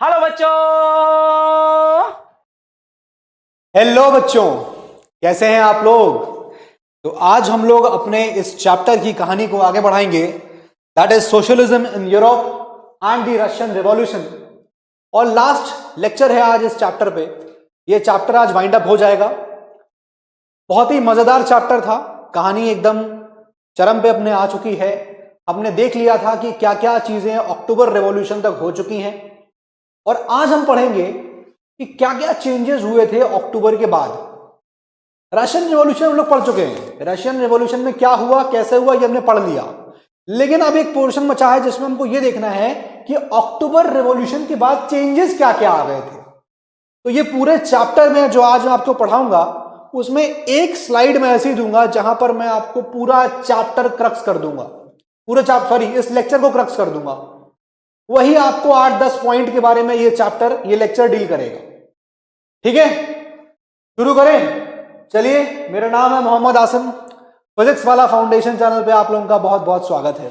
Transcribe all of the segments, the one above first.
Hello बच्चों। Hello बच्चों, कैसे हैं आप लोग। तो आज हम लोग अपने इस चैप्टर की कहानी को आगे बढ़ाएंगे, that is socialism in Europe and the Russian revolution. और लास्ट लेक्चर है आज इस चैप्टर पे। ये चैप्टर आज वाइंड अप हो जाएगा। बहुत ही मजेदार चैप्टर था, कहानी एकदम चरम पे अपने आ चुकी है। हमने देख लिया था कि क्या क्या चीजें अक्टूबर रेवोल्यूशन तक हो चुकी हैं, और आज हम पढ़ेंगे कि क्या क्या चेंजेस हुए थे अक्टूबर के बाद। रशियन रिवॉल्यूशन हम लोग पढ़ चुके हैं, रशियन रिवॉल्यूशन में क्या हुआ कैसे हुआ ये हमने पढ़ लिया। लेकिन अब एक पोर्शन बचा है जिसमें हमको ये देखना है कि अक्टूबर रिवॉल्यूशन के बाद चेंजेस क्या क्या आ गए थे। तो ये पूरे चैप्टर में जो आज मैं आपको पढ़ाऊंगा उसमें एक स्लाइड में ऐसी दूंगा जहां पर मैं आपको पूरा चैप्टर क्रक्स कर दूंगा, पूरे चैप्टर सॉरी इस लेक्चर को क्रक्स कर दूंगा। वही आपको 8-10 पॉइंट के बारे में ये चैप्टर ये लेक्चर डील करेगा। ठीक है, शुरू करें। चलिए, मेरा नाम है मोहम्मद आसिम। फिजिक्स वाला फाउंडेशन चैनल पे आप लोगों का बहुत बहुत स्वागत है।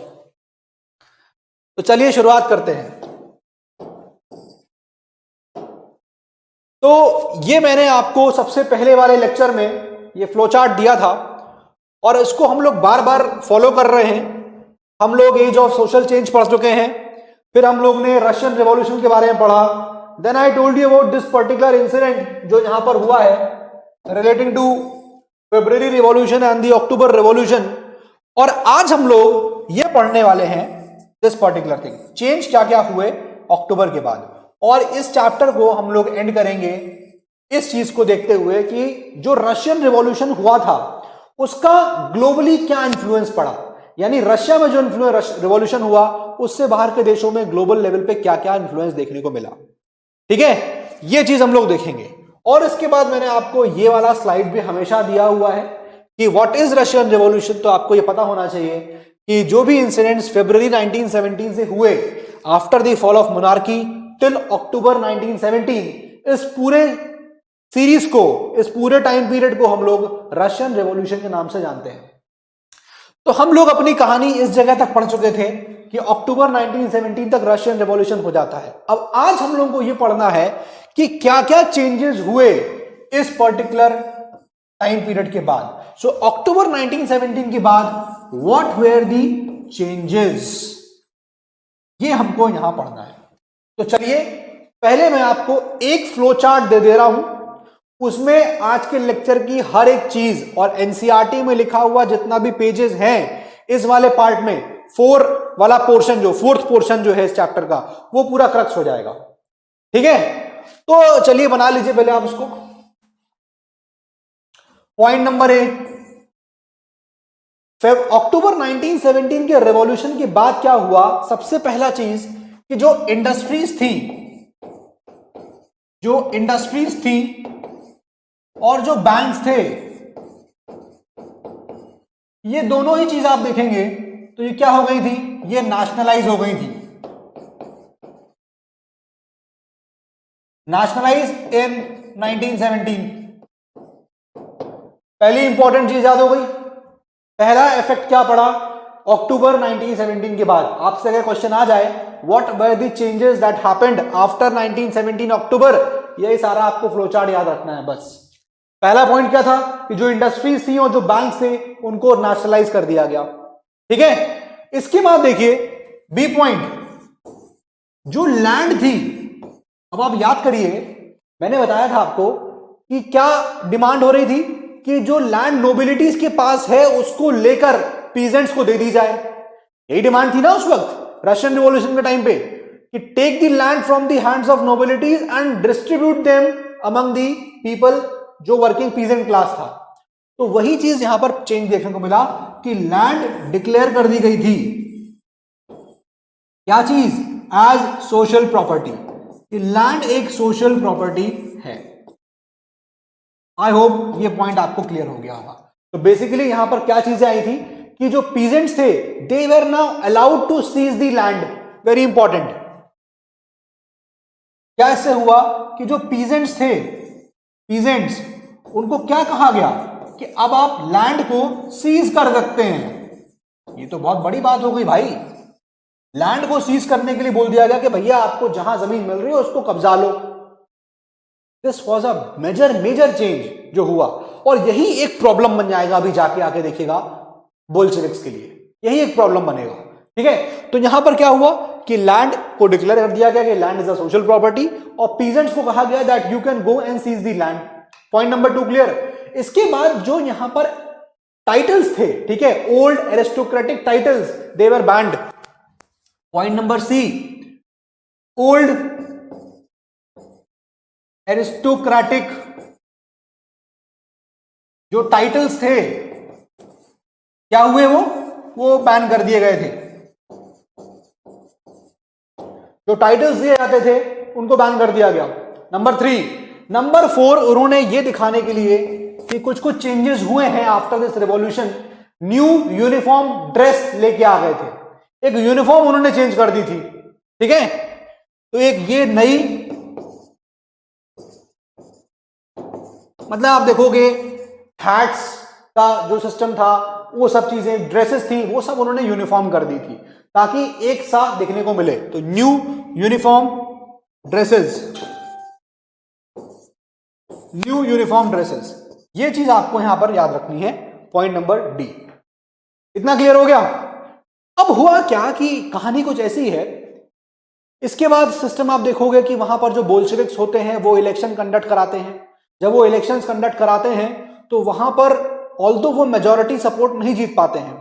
तो चलिए शुरुआत करते हैं। तो ये मैंने आपको सबसे पहले वाले लेक्चर में ये फ्लो चार्ट दिया था और इसको हम लोग बार बार फॉलो कर रहे हैं। हम लोग एज ऑफ सोशल चेंज पढ़ चुके हैं, फिर हम लोग ने रशियन रिवॉल्यूशन के बारे में पढ़ा। Then I told you about this particular incident जो यहां पर हुआ है relating to February revolution and the October revolution. और आज हम लोग ये पढ़ने वाले हैं दिस पर्टिकुलर थिंग, चेंज क्या क्या हुए अक्टूबर के बाद। और इस चैप्टर को हम लोग एंड करेंगे इस चीज को देखते हुए कि जो रशियन रिवॉल्यूशन हुआ था उसका ग्लोबली क्या इंफ्लुएंस पड़ा, यानी रशिया में जो रिवॉल्यूशन हुआ उससे बाहर के देशों में ग्लोबल लेवल पे क्या क्या इंफ्लुएंस देखने को मिला। ठीक है, ये चीज हम लोग देखेंगे। और इसके बाद मैंने आपको ये वाला स्लाइड भी हमेशा दिया हुआ है कि व्हाट इज रशियन रिवॉल्यूशन। तो आपको ये पता होना चाहिए कि जो भी इंसिडेंट्स फरवरी 1917 से हुए after the fall of monarchy till October 1917, इस पूरे सीरीज को, इस पूरे टाइम पीरियड को हम लोग रशियन रिवॉल्यूशन के नाम से जानते हैं। तो हम लोग अपनी कहानी इस जगह तक पढ़ चुके थे कि अक्टूबर 1917 तक रशियन रिवॉल्यूशन हो जाता है। अब आज हम लोगों को यह पढ़ना है कि क्या क्या चेंजेस हुए इस पर्टिकुलर टाइम पीरियड के बाद। सो अक्टूबर 1917 के बाद व्हाट वेयर दी चेंजेस, ये हमको यहां पढ़ना है। तो चलिए, पहले मैं आपको एक फ्लो चार्ट दे रहा हूं, उसमें आज के लेक्चर की हर एक चीज और एनसीईआरटी में लिखा हुआ जितना भी पेजेस हैं इस वाले पार्ट में 4 वाला पोर्शन, जो 4th पोर्शन जो है इस चैप्टर का, वो पूरा क्रक्स हो जाएगा। ठीक है, तो चलिए बना लीजिए पहले आप उसको। पॉइंट नंबर 1, अक्टूबर 1917 के रेवोल्यूशन के बाद क्या हुआ। सबसे पहला चीज कि जो इंडस्ट्रीज थी और जो बैंक्स थे, ये दोनों ही चीज आप देखेंगे तो ये क्या हो गई थी, ये नेशनलाइज हो गई थी। नेशनलाइज इन 1917। पहली इंपॉर्टेंट चीज याद हो गई। पहला इफेक्ट क्या पड़ा अक्टूबर 1917 के बाद। आपसे अगर क्वेश्चन आ जाए what were the changes that happened after 1917 अक्टूबर, यही सारा आपको फ्लोचार्ट याद रखना है बस। पहला पॉइंट क्या था कि जो इंडस्ट्रीज थी और जो बैंक थे उनको नेशनलाइज कर दिया गया। ठीक है, इसके बाद देखिए बी पॉइंट, जो लैंड थी। अब आप याद करिए, मैंने बताया था आपको कि क्या डिमांड हो रही थी कि जो लैंड नोबिलिटीज के पास है उसको लेकर पीजेंट्स को दे दी जाए। यही डिमांड थी ना उस वक्त रशियन रिवॉल्यूशन के टाइम पे, कि take the land from the hands of nobilities and distribute them among the people, जो वर्किंग पीजेंट क्लास था। तो वही चीज यहां पर चेंज देखने को मिला कि लैंड डिक्लेयर कर दी गई थी, क्या चीज, एज सोशल प्रॉपर्टी। लैंड एक सोशल प्रॉपर्टी है। आई होप ये पॉइंट आपको क्लियर हो गया होगा। तो बेसिकली यहां पर क्या चीजें आई थी कि जो पीजेंट्स थे they were now allowed to seize the land. Very important, क्या इससे हुआ कि जो पीजेंट्स थे, पीजेंट्स, उनको क्या कहा गया कि अब आप लैंड को सीज कर सकते हैं। ये तो बहुत बड़ी बात हो गई भाई। लैंड को सीज करने के लिए बोल दिया गया कि भैया आपको जहां जमीन मिल रही है उसको कब्जा लो। This was a major change जो हुआ, और यही एक प्रॉब्लम बन जाएगा अभी जाके आके देखिएगा बोल्शेविक्स के लिए, यही एक प्रॉब्लम बनेगा। ठीक है, तो यहां पर क्या हुआ कि लैंड को डिक्लेयर कर दिया गया कि land is a social property, और पीजेंट्स को कहा गया that you can go and seize the land. Point number 2 clear. इसके बाद जो यहां पर टाइटल्स थे, ठीक है, old aristocratic titles, they were banned. Point number C, old aristocratic जो टाइटल्स थे क्या हुए, वो बैन कर दिए गए थे। जो टाइटल्स दिए जाते थे उनको बैन कर दिया गया। नंबर 3। नंबर 4, उन्होंने ये दिखाने के लिए कि कुछ चेंजेस हुए हैं after this revolution, new uniform dress लेके आ गए थे। एक यूनिफॉर्म उन्होंने चेंज कर दी थी। ठीक है, तो एक ये नई, मतलब आप देखोगे हैट्स का जो सिस्टम था, वो सब चीजें, ड्रेसेस थी, वो सब उन्होंने यूनिफॉर्म कर दी थी ताकि एक साथ दिखने को मिले। तो new uniform dresses, new uniform dresses, ये चीज आपको यहां पर याद रखनी है। Point number D. इतना क्लियर हो गया। अब हुआ क्या कि कहानी कुछ ऐसी है, इसके बाद सिस्टम आप देखोगे कि वहां पर जो बोल्शेविक्स होते हैं वो इलेक्शन कंडक्ट कराते हैं। जब वो इलेक्शंस कंडक्ट कराते हैं तो वहां पर ऑल्दो वो मेजॉरिटी सपोर्ट नहीं जीत पाते हैं,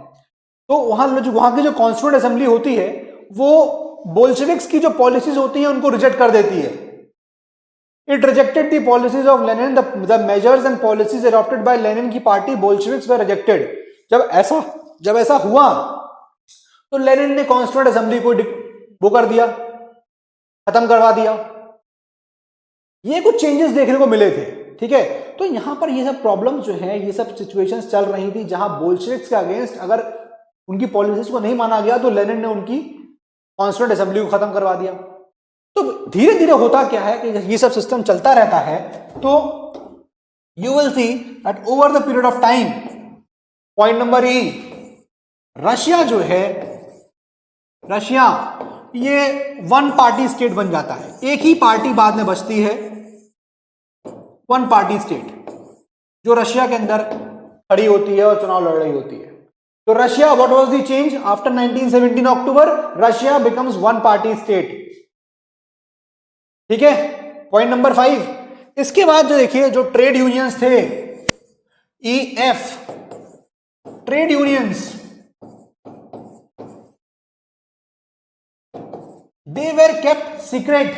तो वहां की जो कॉन्स्टिट्यूएंट असेंबली होती है वो बोल्शेविक्स की जो पॉलिसीज होती हैं उनको रिजेक्ट कर देती है। It rejected the policies of Lenin, the measures and policies adopted by Lenin की पार्टी बोल्शेविक्स वर रिजेक्टेड। जब ऐसा हुआ तो लेनिन ने कॉन्स्टिट्यूएंट असेंबली को वो कर दिया, खत्म करवा दिया। ये कुछ चेंजेस देखने को मिले थे। ठीक है, तो यहां पर ये सब प्रॉब्लम जो है, ये सब सिचुएशंस चल रही थी जहां बोल्शेविक्स के अगेंस्ट अगर उनकी पॉलिसीज को नहीं माना गया तो लेनिन ने उनकी कॉन्स्टिट्यूएंट असेंबली को खत्म करवा दिया। तो धीरे धीरे होता क्या है कि ये सब सिस्टम चलता रहता है, तो you will see that over the period of time, point number E, Russia जो है, रशिया ये वन पार्टी स्टेट बन जाता है। एक ही पार्टी बाद में बचती है, वन पार्टी स्टेट जो रशिया के अंदर खड़ी होती है और चुनाव लड़ रही होती है। तो Russia, what was the change after 1917 October, Russia becomes one party state. ठीक है, पॉइंट नंबर 5। इसके बाद जो देखिए जो ट्रेड यूनियंस थे, EF trade unions, they were kept secret.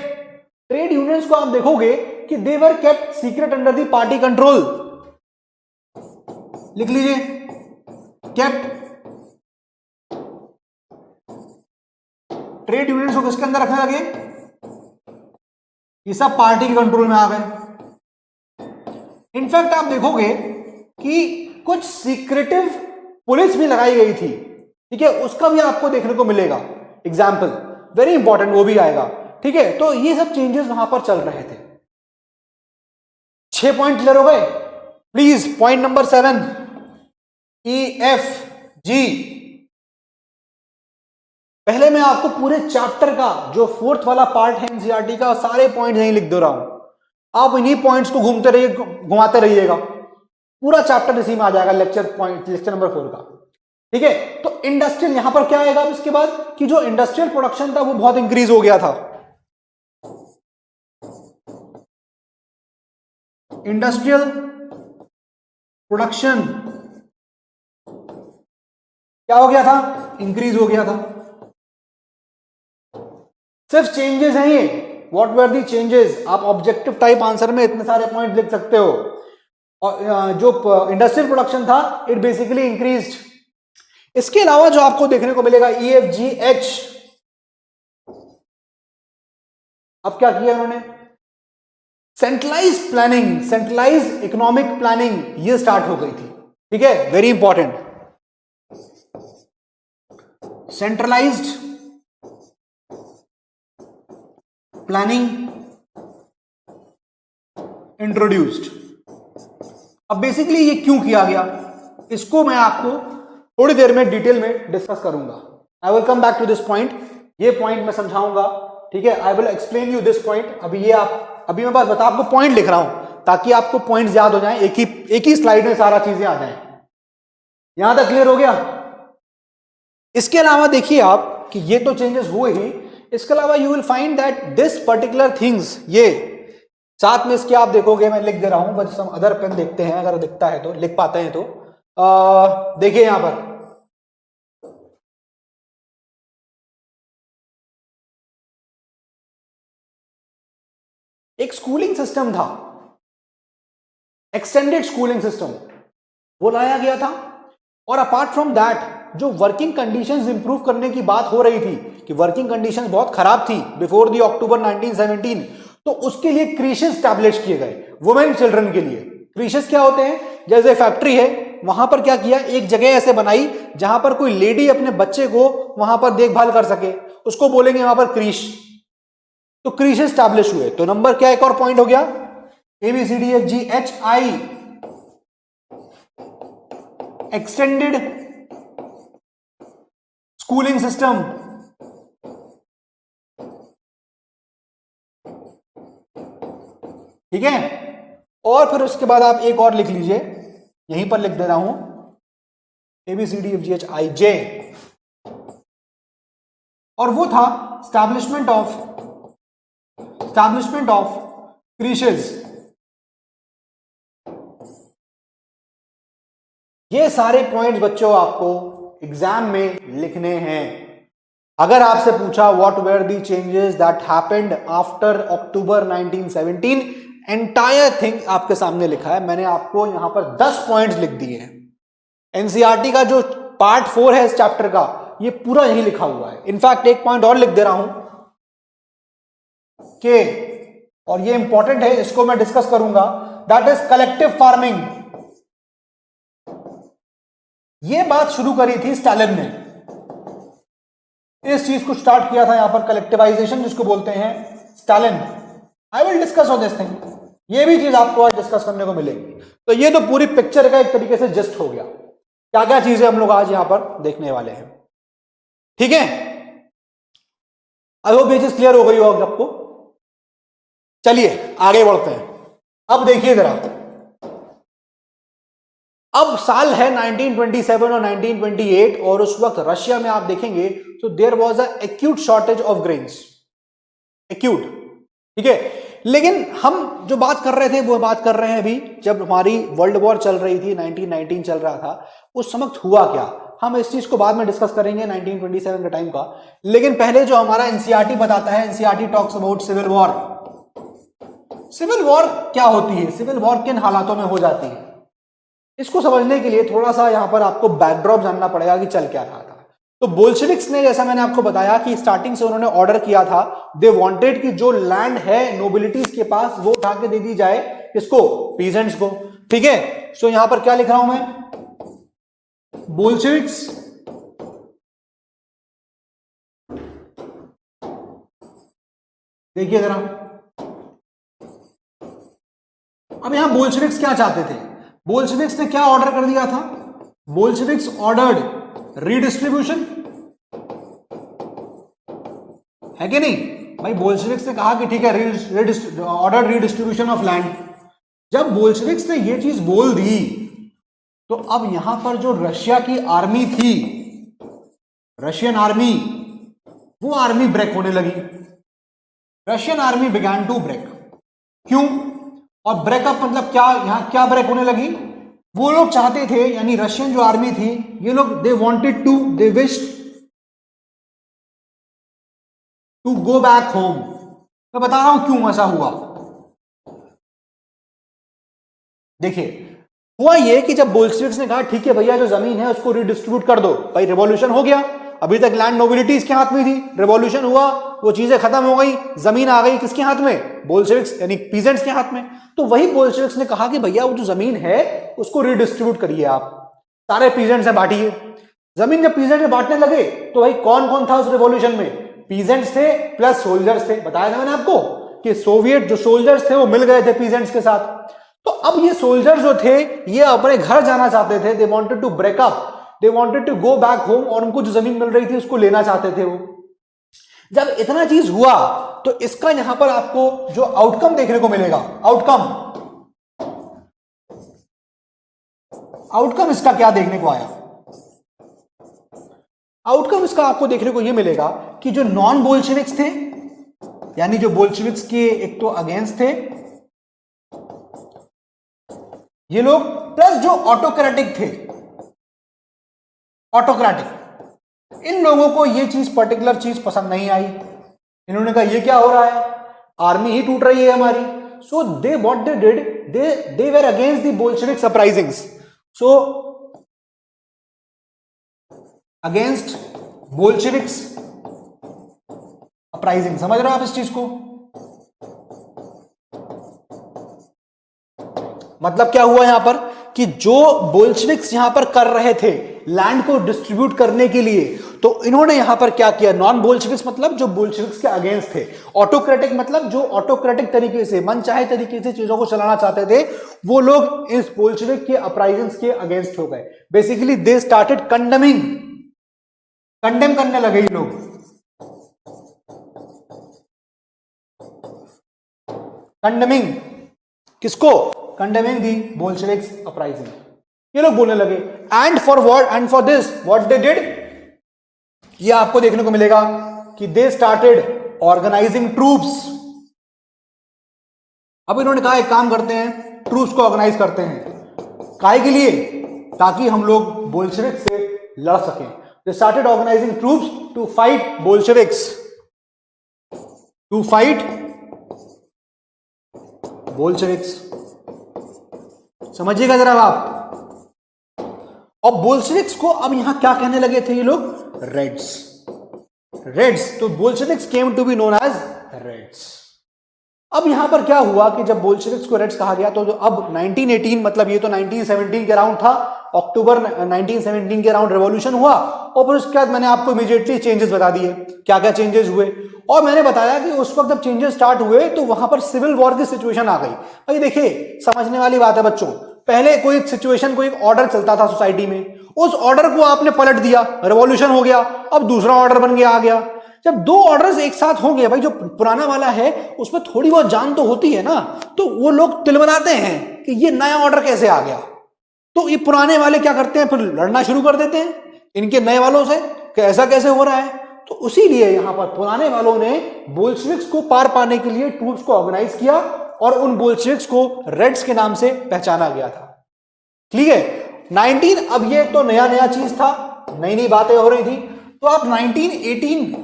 Trade unions को आप देखोगे कि they were kept secret under the party control. लिख लीजिए, केप्ट, ट्रेड यूनियंस को किसके अंदर रखने लगे, ये सब पार्टी के कंट्रोल में आ गए। इनफैक्ट आप देखोगे कि कुछ सीक्रेटिव पुलिस भी लगाई गई थी। ठीक है, उसका भी आपको देखने को मिलेगा एग्जाम्पल, वेरी इंपॉर्टेंट, वो भी आएगा। ठीक है, तो ये सब चेंजेस वहां पर चल रहे थे। 6 पॉइंट क्लियर हो गए। Please point number 7, EFG। पहले मैं आपको पूरे चैप्टर का जो 4th वाला पार्ट है एनसीईआरटी का, सारे पॉइंट यहीं लिख दे रहा हूं। आप इन्हीं पॉइंट्स को घुमाते रहिएगा, पूरा चैप्टर इसी में आ जाएगा, लेक्चर नंबर 4 का। ठीक है, तो इंडस्ट्रियल यहां पर क्या आएगा इसके बाद कि जो इंडस्ट्रियल प्रोडक्शन था वो बहुत इंक्रीज हो गया था। इंडस्ट्रियल प्रोडक्शन क्या हो गया था, इंक्रीज हो गया था। सिर्फ चेंजेस हैं ये। व्हाट वर दी चेंजेस, आप ऑब्जेक्टिव टाइप आंसर में इतने सारे पॉइंट लिख सकते हो। और जो इंडस्ट्रियल प्रोडक्शन था, इट बेसिकली इंक्रीज्ड। इसके अलावा जो आपको देखने को मिलेगा EFGH, अब क्या किया उन्होंने, centralise planning, centralise economic planning ये स्टार्ट हो गई थी। ठीक है, very important, centralised planning introduced. अब बेसिकली ये क्यों किया गया, इसको मैं आपको थोड़ी देर में डिटेल में डिस्कस करूंगा। I will come back to this point ये पॉइंट मैं समझाऊंगा, ठीक है। I will explain you this point. अभी मैं बस आपको पॉइंट लिख रहा हूं ताकि आपको पॉइंट्स याद हो जाएं, एक ही स्लाइड में सारा चीजें आ जाएं। यहां तक क्लियर हो गया? इसके अलावा देखिए आप कि ये तो चेंजेस हुए ही, इसके अलावा you will find that this particular things, ये साथ में इसके आप देखोगे, मैं लिख दे रहा हूं, बस हम अदर पेन देखते हैं, अगर दिखता है तो, लिख पाते हैं तो देखिए यहां पर एक स्कूलिंग सिस्टम था, एक्सटेंडेड स्कूलिंग सिस्टम, वो लाया गया था। और अपार्ट फ्रॉम दैट जो वर्किंग कंडीशंस इंप्रूव करने की बात हो रही थी कि वर्किंग कंडीशंस बहुत खराब थी बिफोर दी अक्टूबर 1917, तो उसके लिए क्रीशेस स्टैब्लिश किए गए वुमेन चिल्ड्रन के लिए। क्रीशेस क्या होते हैं? जैसे फैक्ट्री है, वहां पर क्या किया, एक जगह ऐसे बनाई जहां पर कोई लेडी अपने बच्चे को वहां पर देखभाल कर सके, उसको बोलेंगे वहां पर क्रीश। तो क्रीशेस स्टैब्लिश हुए। तो नंबर क्या, एक और पॉइंट हो गया, ABCDFGHI एक्सटेंडेड स्कूलिंग सिस्टम। ठीक है। और फिर उसके बाद आप एक और लिख लीजिए, यहीं पर लिख दे रहा हूं, ABCDFGHIJ, और वो था स्टैब्लिशमेंट ऑफ क्रीशेस। ये सारे पॉइंट्स बच्चों आपको एग्जाम में लिखने हैं। अगर आपसे पूछा what where the changes that happened after October 1917, entire thing आपके सामने लिखा है। मैंने आपको यहां पर 10 पॉइंट्स लिख दिए हैं। एनसीईआरटी का जो पार्ट 4 है इस चैप्टर का, ये पूरा यही लिखा हुआ है। इनफैक्ट एक पॉइंट और लिख दे रहा हूं कि, और ये इंपॉर्टेंट है, इसको मैं डिस्कस करूंगा, दैट इज कलेक्टिव फार्मिंग। ये बात शुरू करी थी स्टालिन ने, इस चीज को स्टार्ट किया था यहां पर, कलेक्टिवाइजेशन जिसको बोलते हैं, Stalin. I will discuss on this thing. ये भी चीज आपको आज डिस्कस करने को मिलेगी। तो ये तो पूरी पिक्चर का एक तरीके से जस्ट हो गया, क्या क्या चीजें हम लोग आज यहां पर देखने वाले हैं। ठीक है, आई होप ये चीज क्लियर हो गई होगी आपको। चलिए आगे बढ़ते हैं। अब देखिए जरा, अब साल है 1927 और 1928, और उस वक्त रशिया में आप देखेंगे तो there was a acute shortage of grains, acute. ठीक है, लेकिन हम जो बात कर रहे थे वो बात कर रहे हैं अभी जब हमारी वर्ल्ड वॉर चल रही थी, 1919 चल रहा था, उस वक्त हुआ क्या, हम इस चीज को बाद में डिस्कस करेंगे 1927 के टाइम का। लेकिन पहले जो हमारा एनसीईआरटी बताता है, NCERT talks about civil war. Civil war क्या होती है, सिविल वॉर किन हालातों में हो जाती है, इसको समझने के लिए थोड़ा सा यहां पर आपको बैकड्रॉप जानना पड़ेगा कि चल क्या रहा था। तो बोल्शेविक्स ने, जैसा मैंने आपको बताया कि स्टार्टिंग से उन्होंने ऑर्डर किया था, दे वांटेड कि जो लैंड है नोबिलिटीज के पास वो उठा के दे दी जाए किसको, पीजेंट्स को। ठीक है, सो यहां पर क्या लिख रहा हूं मैं, बोल्शेविक्स देखिए जरा। अब यहां बोल्शेविक्स क्या चाहते थे, बोल्शेविक्स ने क्या ऑर्डर कर दिया था, बोल्शेविक्स ऑर्डर्ड रीडिस्ट्रीब्यूशन, है कि नहीं भाई। बोल्शेविक्स ने कहा कि ठीक है, ऑर्डर रीडिस्ट्रीब्यूशन ऑफ लैंड। जब बोल्शेविक्स ने ये चीज बोल दी तो अब यहां पर जो रशिया की आर्मी थी, रशियन आर्मी, वो आर्मी ब्रेक होने लगी। Russian army began to break. क्यों, और ब्रेकअप मतलब क्या, यहां क्या ब्रेक होने लगी, वो लोग चाहते थे, यानी रशियन जो आर्मी थी, ये लोग they wanted to, they wished to go back home. मैं बता रहा हूं क्यों ऐसा हुआ। देखिए हुआ ये कि जब बोल्शेविक्स ने कहा ठीक है भैया जो जमीन है उसको रिडिस्ट्रीब्यूट कर दो, भाई रिवॉल्यूशन हो गया, अभी तक लैंड नोबिलिटीज के हाथ में थी, रिवॉल्यूशन हुआ, वो चीजें खत्म हो गई, जमीन आ गई किसके हाथ में, बोल्शेविक्स यानी पीजेंट्स के हाथ में। तो वही बोल्शेविक्स ने कहा कि भैया वो जो जमीन है उसको रिडिस्ट्रीब्यूट करिए, आप सारे पीजेंट्स से बांटिए। जमीन जब पीजेंट में बांटने लगे तो भाई कौन कौन था उस रिवॉल्यूशन में, पीजेंट्स थे प्लस सोल्जर्स थे। बताया था मैंने आपको कि सोवियत जो सोल्जर्स थे वो मिल गए थे पीजेंट्स के साथ। तो अब ये सोल्जर्स जो थे ये अपने घर जाना चाहते थे, they wanted to break up, they wanted to go back home, और उनको जो जमीन मिल रही थी उसको लेना चाहते थे वो। जब इतना चीज हुआ तो इसका यहां पर आपको जो आउटकम देखने को मिलेगा, आउटकम इसका क्या देखने को आया? आउटकम इसका आपको देखने को यह मिलेगा कि जो नॉन बोल्शेविक्स थे, यानी जो बोल्शेविक्स के एक तो अगेंस्ट थे ये लोग, प्लस जो ऑटोक्रेटिक थे, ऑटोक्रेटिक, इन लोगों को ये चीज पर्टिकुलर चीज पसंद नहीं आई। इन्होंने कहा ये क्या हो रहा है, आर्मी ही टूट रही है हमारी। So they what they did, they were against the Bolshevik uprisings. So against Bolsheviks uprising, समझ रहे हो आप इस चीज को? मतलब क्या हुआ यहां पर कि जो बोल्शेविक्स यहां पर कर रहे थे लैंड को डिस्ट्रीब्यूट करने के लिए, तो इन्होंने यहां पर क्या किया, नॉन बोल्शेविक्स मतलब जो बोल्शेविक्स के अगेंस्ट थे, ऑटोक्रेटिक मतलब जो ऑटोक्रेटिक तरीके से मनचाहे तरीके से चीजों को चलाना चाहते थे, वो लोग इस बोल्शेविक के अपराइजिंग्स के अगेंस्ट हो गए। Basically they started condemning, condemn करने लगे ये लोग, कंडेमिंग किसको, कंडेमिंग दी बोल्शेविक्स अपराइजिंग, ये लोग बोलने लगे। And for what, and for this what they did, ये आपको देखने को मिलेगा कि दे स्टार्टेड ऑर्गेनाइजिंग ट्रूप्स। अब इन्होंने कहा एक काम करते हैं, ट्रूप्स को ऑर्गेनाइज करते हैं, काहे के लिए, ताकि हम लोग बोल्शेविक से लड़ सकें। They started organizing troops to fight Bolsheviks, to fight Bolsheviks। समझिएगा जरा आप। और बोल्शेविक्स को अब यहां क्या कहने लगे थे ये लोग, रेड्स, रेड्स। तो Bolsheviks came to be known as reds. अब यहां पर क्या हुआ कि जब बोल्शेविक्स को रेड्स कहा गया, तो जो अब 1918 मतलब ये तो 1917 के अराउंड था, अक्टूबर 1917 के अराउंड रेवोल्यूशन हुआ, और फिर उसके बाद मैंने आपको इमीडिएटली चेंजेस बता दिए, क्या क्या चेंजेस हुए। और मैंने बताया कि उस वक्त जब चेंजेस स्टार्ट हुए तो वहां पर सिविल वॉर की सिचुएशन आ गई। भाई देखिए, समझने वाली बात है बच्चों, पहले कोई सिचुएशन, कोई ऑर्डर चलता था सोसाइटी में, उस ऑर्डर को आपने पलट दिया, रेवोल्यूशन हो गया, अब दूसरा ऑर्डर बन गया, आ गया। जब दो ऑर्डर्स एक साथ होंगे, भाई जो पुराना वाला है उसमें थोड़ी बहुत जान तो होती है ना, तो वो लोग तिलमनाते हैं कि ये नया ऑर्डर कैसे आ गया। तो ये पुराने वाले क्या करते हैं, फिर लड़ना शुरू कर देते हैं इनके नए वालों से कि ऐसा कैसे हो रहा है। तो उसी लिए यहां पर पुराने वालों ने बोल्शेविक्स को पार पाने के लिए ट्रूप्स को ऑर्गेनाइज किया, और उन बोल्शेविक्स को रेड्स के नाम से पहचाना गया था। ठीक है, 19, अब ये तो नया नया चीज था, नई नई बातें हो रही थी। तो आप 1918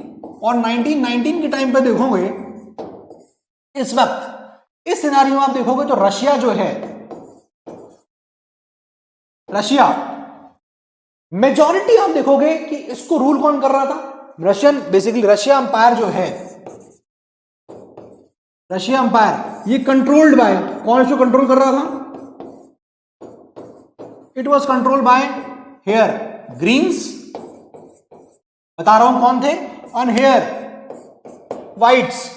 और 1919 के टाइम पे देखोगे, इस वक्त इस सिनारियो में आप देखोगे तो रशिया जो है, रशिया मेजॉरिटी आप देखोगे कि इसको रूल कौन कर रहा था, रशियन, बेसिकली रशिया अंपायर जो है, रशिया अंपायर, ये कंट्रोल्ड बाय, कौन इसको कंट्रोल कर रहा था, it was controlled by here greens, बता रहा हूं कौन थे, on here whites,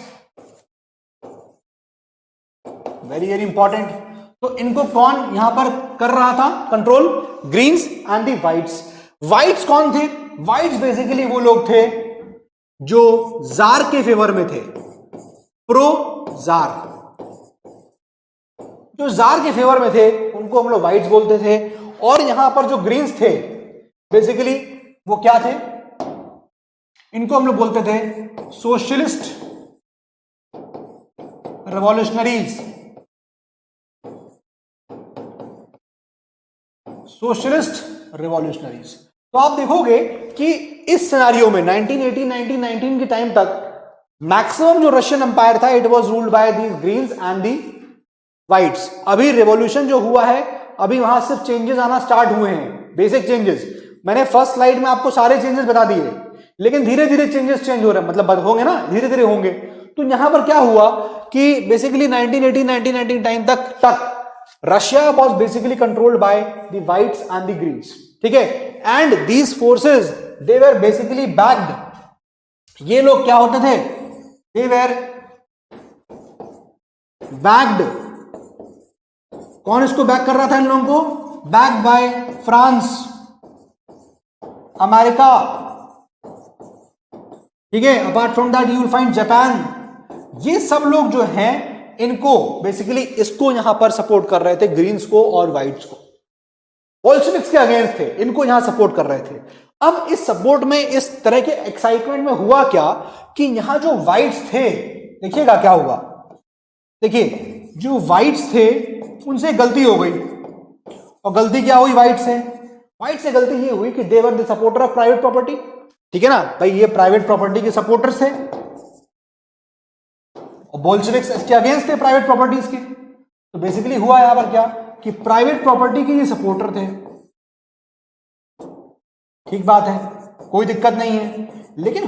very very important. तो इनको कौन यहां पर कर रहा था control, greens and the whites. Whites कौन थे, व्हाइट्स बेसिकली वो लोग थे जो जार के फेवर में थे, प्रो जार, जो जार के फेवर में थे उनको हम लोग व्हाइट्स बोलते थे। और यहां पर जो ग्रीन्स थे बेसिकली वो क्या थे, इनको हम लोग बोलते थे सोशलिस्ट रेवोल्यूशनरीज, सोशलिस्ट रेवोल्यूशनरीज। तो आप देखोगे कि इस सिनेरियो में 1918-1919 के टाइम तक मैक्सिमम जो रशियन एम्पायर था, it was ruled by the greens and the whites. अभी रेवोल्यूशन जो हुआ है, अभी वहां सिर्फ चेंजेस आना स्टार्ट हुए हैं, बेसिक चेंजेस। मैंने फर्स्ट स्लाइड में आपको सारे चेंजेस बता दिए, लेकिन धीरे धीरे चेंजेस चेंज हो रहे हैं, मतलब होंगे ना, धीरे धीरे होंगे। तो यहां पर क्या हुआ कि बेसिकली 1918-1919 टाइम तक Russia was basically controlled by the whites and the greens. ठीक है, and these forces they were basically backed. ये लोग क्या होते थे, दे वर बैक्ड। कौन इसको बैक कर रहा था इन लोगों को, बैक्ड बाय फ्रांस, अमेरिका, ठीक है। Apart from that you will find Japan. ये सब लोग जो हैं इनको बेसिकली इसको यहां पर सपोर्ट कर रहे थे, ग्रीन्स को और व्हाइट्स को, बोल्शेविक्स के अगेंस्ट थे, इनको यहां सपोर्ट कर रहे थे। अब इस सपोर्ट में, इस तरह के एक्साइटमेंट में हुआ क्या कि यहां जो व्हाइट्स थे, देखिएगा क्या हुआ, देखिए जो व्हाइट्स थे उनसे गलती हो गई। और गलती क्या हुई व्हाइट से? व्हाइट से गलती ये हुई कि they were the supporter of private property. ठीक है ना भाई, ये प्राइवेट प्रॉपर्टी के सपोर्टर्स थे और बोल्शेविक्स इसके अगेंस्ट थे प्राइवेट प्रॉपर्टीज के। तो बेसिकली हुआ यहां पर क्या कि प्राइवेट प्रॉपर्टी के ये सपोर्टर थे। ठीक बात है, कोई दिक्कत नहीं है। लेकिन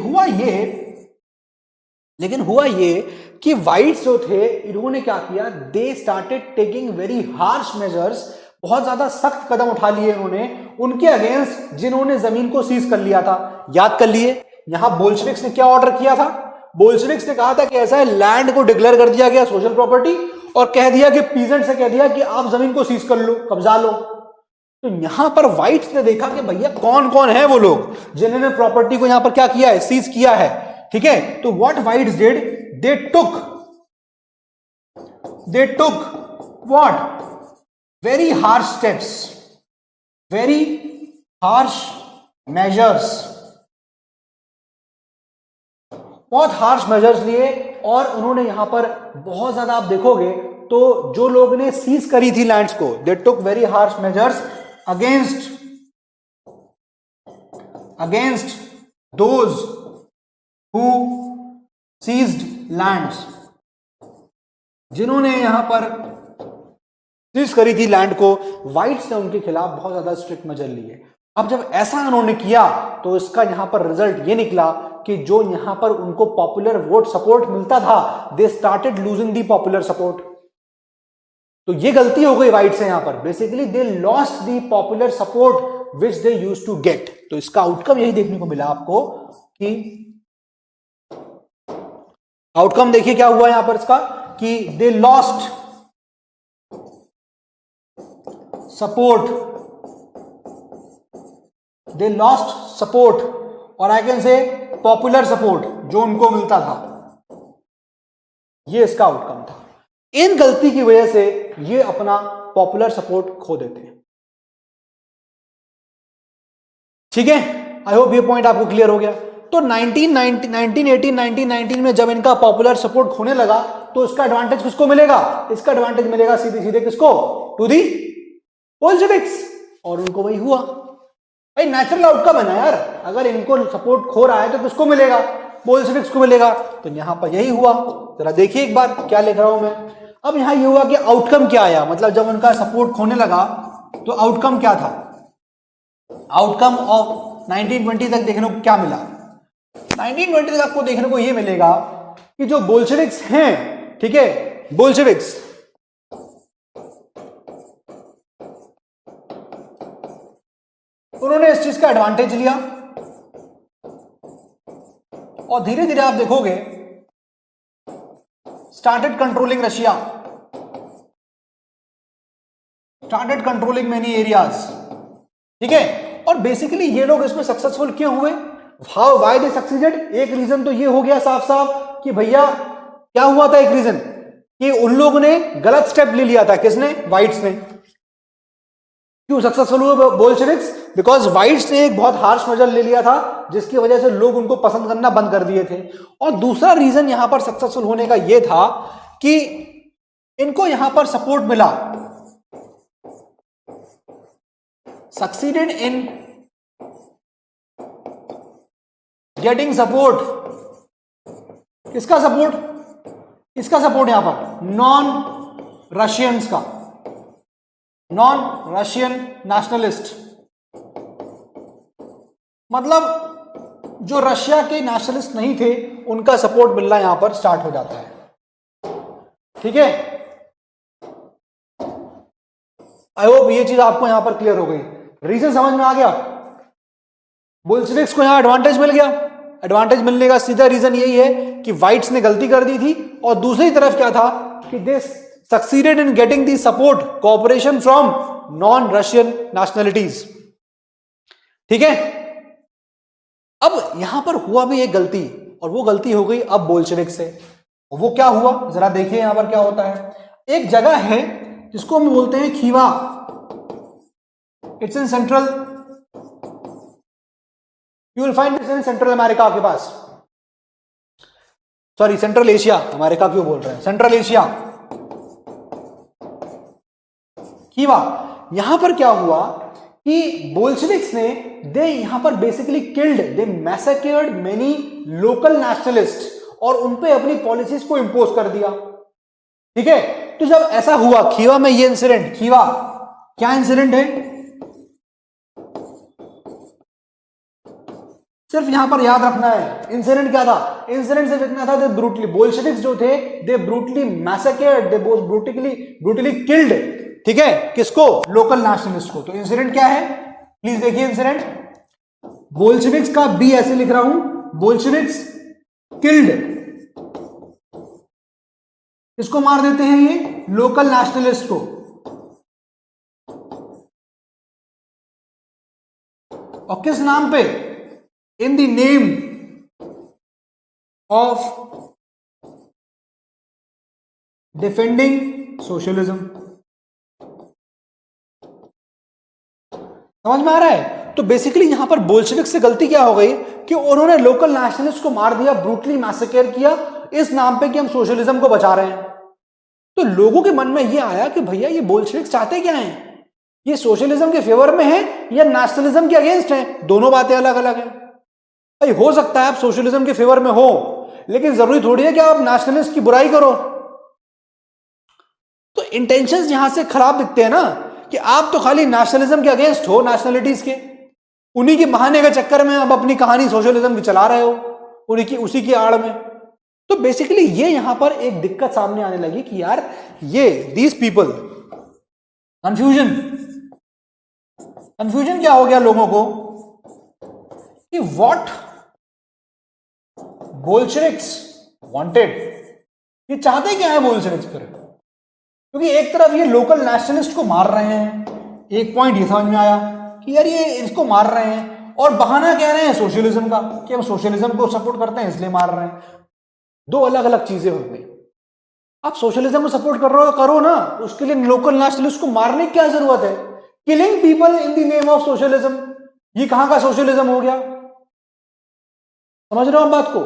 हुआ ये कि व्हाइट्स जो थे इन्होंने क्या किया, they started taking very harsh measures, बहुत ज्यादा सख्त कदम उठा लिए इन्होंने उनके अगेंस्ट जिन्होंने जमीन को सीज कर लिया था। याद कर लिए, यहां बोल्शेविक्स ने क्या ऑर्डर किया था? बोल्शेविक्स ने कहा था कि ऐसा है, लैंड को डिक्लेयर कर दिया गया सोशल प्रॉपर्टी और कह दिया कि पीजेंट से कह दिया कि आप जमीन को सीज कर लो, कब्जा लो। तो यहां पर व्हाइट्स ने देखा कि भैया कौन कौन है वो लोग जिन्होंने प्रॉपर्टी को यहां पर क्या किया है, सीज किया है। ठीक है, तो what whites did, they took what, very harsh steps, very harsh measures, बहुत हार्श मेजर्स लिए। और उन्होंने यहां पर बहुत ज्यादा, आप देखोगे तो जो लोग ने सीज करी थी लैंड्स को, they took very harsh measures against those who seized lands, जिन्होंने यहां पर सीज करी थी लैंड को। व्हाइट्स ने उनके खिलाफ बहुत ज्यादा स्ट्रिक्ट मेजर लिए। अब जब ऐसा उन्होंने किया तो इसका यहां पर रिजल्ट ये निकला कि जो यहां पर उनको पॉपुलर वोट सपोर्ट मिलता था, they started losing the popular support. तो ये गलती हो गई व्हाइट से यहां पर, basically they lost the popular support which they used to get. तो इसका आउटकम यही देखने को मिला आपको कि आउटकम देखिए क्या हुआ यहां पर इसका, कि दे लॉस्ट सपोर्ट और I can say popular support जो उनको मिलता था। ये इसका आउटकम था। इन गलती की वजह से ये अपना पॉपुलर सपोर्ट खो देते हैं। ठीक है, आई होप ये पॉइंट आपको क्लियर हो गया। तो 1919 में जब इनका पॉपुलर सपोर्ट खोने लगा तो इसका एडवांटेज किसको मिलेगा? इसका एडवांटेज मिलेगा सीधे सीधे किसको? To the Bolsheviks. और उनको वही हुआ। भाई नेचुरल आउटकम है ना यार, अगर इनको सपोर्ट खो रहा है तो किसको मिलेगा? बोल्शेविक्स को मिलेगा। तो यहां पर यही हुआ। जरा देखिए एक बार क्या लिख रहा हूं मैं। अब यहां ये हुआ कि आउटकम क्या आया, मतलब जब उनका सपोर्ट खोने लगा तो आउटकम क्या था? आउटकम ऑफ 1920 तक देखने को क्या मिला? 1920 तक आपको देखने को यह मिलेगा कि जो बोल्शेविक्स हैं, ठीक है, बोल्शेविक्स उन्होंने इस चीज का एडवांटेज लिया और धीरे धीरे आप देखोगे started controlling Russia, started controlling many areas. ठीक है, और बेसिकली ये लोग इसमें सक्सेसफुल क्यों हुए? How why they succeeded? एक रीजन तो ये हो गया साफ साफ कि भैया क्या हुआ था, एक रीजन कि उन लोगों ने गलत स्टेप ले लिया था। किसने? व्हाइट्स ने। क्यों सक्सेसफुल हुए बोल्शेविक्स? बिकॉज व्हाइट्स ने एक बहुत हार्श मेजर ले लिया था जिसकी वजह से लोग उनको पसंद करना बंद कर दिए थे। और दूसरा रीजन यहां पर सक्सेसफुल होने का यह था कि इनको यहां पर सपोर्ट मिला, सक्सीडेड इन गेटिंग सपोर्ट। किसका सपोर्ट? इसका सपोर्ट यहां पर नॉन रशियंस का, नॉन रशियन नेशनलिस्ट, मतलब जो रशिया के नेशनलिस्ट नहीं थे उनका सपोर्ट मिलना यहां पर स्टार्ट हो जाता है। ठीक है, आई होप ये चीज आपको यहां पर क्लियर हो गई। रीजन समझ में आ गया? बोल्शेविक्स को यहां एडवांटेज मिल गया। एडवांटेज मिलने का सीधा रीजन यही है कि व्हाइट्स ने गलती कर दी थी और दूसरी तरफ क्या था कि दे succeeded in getting the support cooperation from non Russian nationalities. ठीक है, अब यहां पर हुआ भी एक गलती और वो गलती हो गई अब बोल्शेविक से। वो क्या हुआ जरा देखिए यहां पर क्या होता है। एक जगह है जिसको हम बोलते हैं Khiva, it's in Central, you will find this in Central America के पास, सॉरी सेंट्रल एशिया, अमेरिका क्यों बोल रहे हैं, सेंट्रल एशिया, खीवा। यहां पर क्या हुआ कि बोल्शेविक्स ने दे यहां पर बेसिकली किल्ड, दे मैसेक्योर्ड मेनी लोकल नेशनलिस्ट और उन पे अपनी पॉलिसीज को इंपोज कर दिया। ठीक है, तो जब ऐसा हुआ खीवा में ये इंसिडेंट, खीवा क्या इंसिडेंट है, सिर्फ यहां पर याद रखना है इंसिडेंट क्या था। इंसिडेंट सिर्फ इतना था, दे ब्रूटली, बोल्शेविक्स जो थे दे ब्रूटली मैसेक्योर्ड, दे ब्रूटली किल्ड, ठीक है, किसको, लोकल नेशनलिस्ट को। तो इंसिडेंट क्या है प्लीज देखिए, इंसिडेंट बोल्शेविक्स का बी ऐसे लिख रहा हूं, बोल्शेविक्स किल्ड, किसको मार देते हैं ये, लोकल नेशनलिस्ट को। और किस नाम पे, in the name of defending socialism. समझ में आ रहा है। तो बेसिकली यहां पर बोल्शेविक से गलती क्या हो गई कि उन्होंने लोकल नेशनलिस्ट को मार दिया, ब्रूटली मैसेकर किया इस नाम पे कि हम सोशलिज्म को बचा रहे हैं। तो लोगों के मन में यह आया कि भैया ये बोल्शेविक चाहते क्या हैं, ये सोशलिज्म के फेवर में है या नेशनलिज्म के अगेंस्ट है, दोनों बातें अलग अलग हैं। भाई हो सकता है आप सोशलिज्म के फेवर में हो, लेकिन जरूरी थोड़ी है कि आप नेशनलिस्ट की बुराई करो। तो इंटेंशंस यहां से खराब दिखते हैं ना, कि आप तो खाली नेशनलिज्म के अगेंस्ट हो, नेशनलिटीज के, उन्हीं के बहाने के चक्कर में आप अपनी कहानी सोशलिज्म की चला रहे हो, उसी की आड़ में। तो बेसिकली ये यहां पर एक दिक्कत सामने आने लगी कि यार ये दीज पीपल, कंफ्यूजन क्या हो गया लोगों को कि व्हाट बोल्शेविक्स वांटेड, ये चाहते क्या है बोल्शेविक्स फिर, क्योंकि एक तरफ ये लोकल नेशनलिस्ट को मार रहे हैं, एक पॉइंट ये समझ में आया कि यार ये इसको मार रहे हैं, और बहाना कह रहे हैं सोशलिज्म का कि हम सोशलिज्म को सपोर्ट करते हैं इसलिए मार रहे हैं। दो अलग अलग चीजें हो गई। आप सोशलिज्म को सपोर्ट कर रहे हो करो ना, उसके लिए लोकल नेशनलिस्ट को मारने की क्या जरूरत है, killing people in the name of socialism, ये कहां का सोशलिज्म हो गया। समझ रहे हो हम बात को,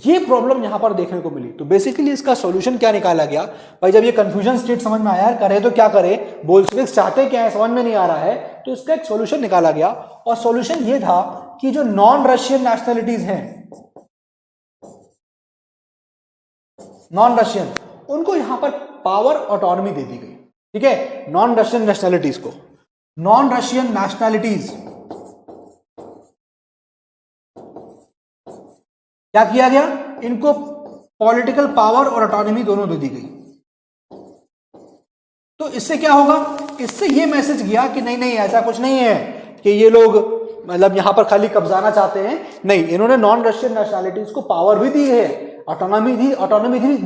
ये प्रॉब्लम यहां पर देखने को मिली। तो बेसिकली इसका सॉल्यूशन क्या निकाला गया भाई, जब ये कंफ्यूजन स्टेट समझ में आया करे तो क्या करे, बोल्शेविक्स चाहते क्या है समझ में नहीं आ रहा है, तो इसका एक सॉल्यूशन निकाला गया। और सॉल्यूशन ये था कि जो नॉन रशियन नेशनलिटीज हैं, नॉन रशियन, उनको यहां पर पावर ऑटोनॉमी दे दी गई। ठीक है, नॉन रशियन नेशनलिटीज को, नॉन रशियन नेशनलिटीज क्या किया गया, इनको पॉलिटिकल पावर और ऑटोनॉमी दोनों दे दी गई। तो इससे क्या होगा, इससे ये मैसेज गया कि नहीं नहीं ऐसा कुछ नहीं है कि ये लोग मतलब यहां पर खाली कब्जाना चाहते हैं, नहीं, इन्होंने नॉन रशियन नेशनलिटीज को पावर भी दी है, ऑटोनॉमी भी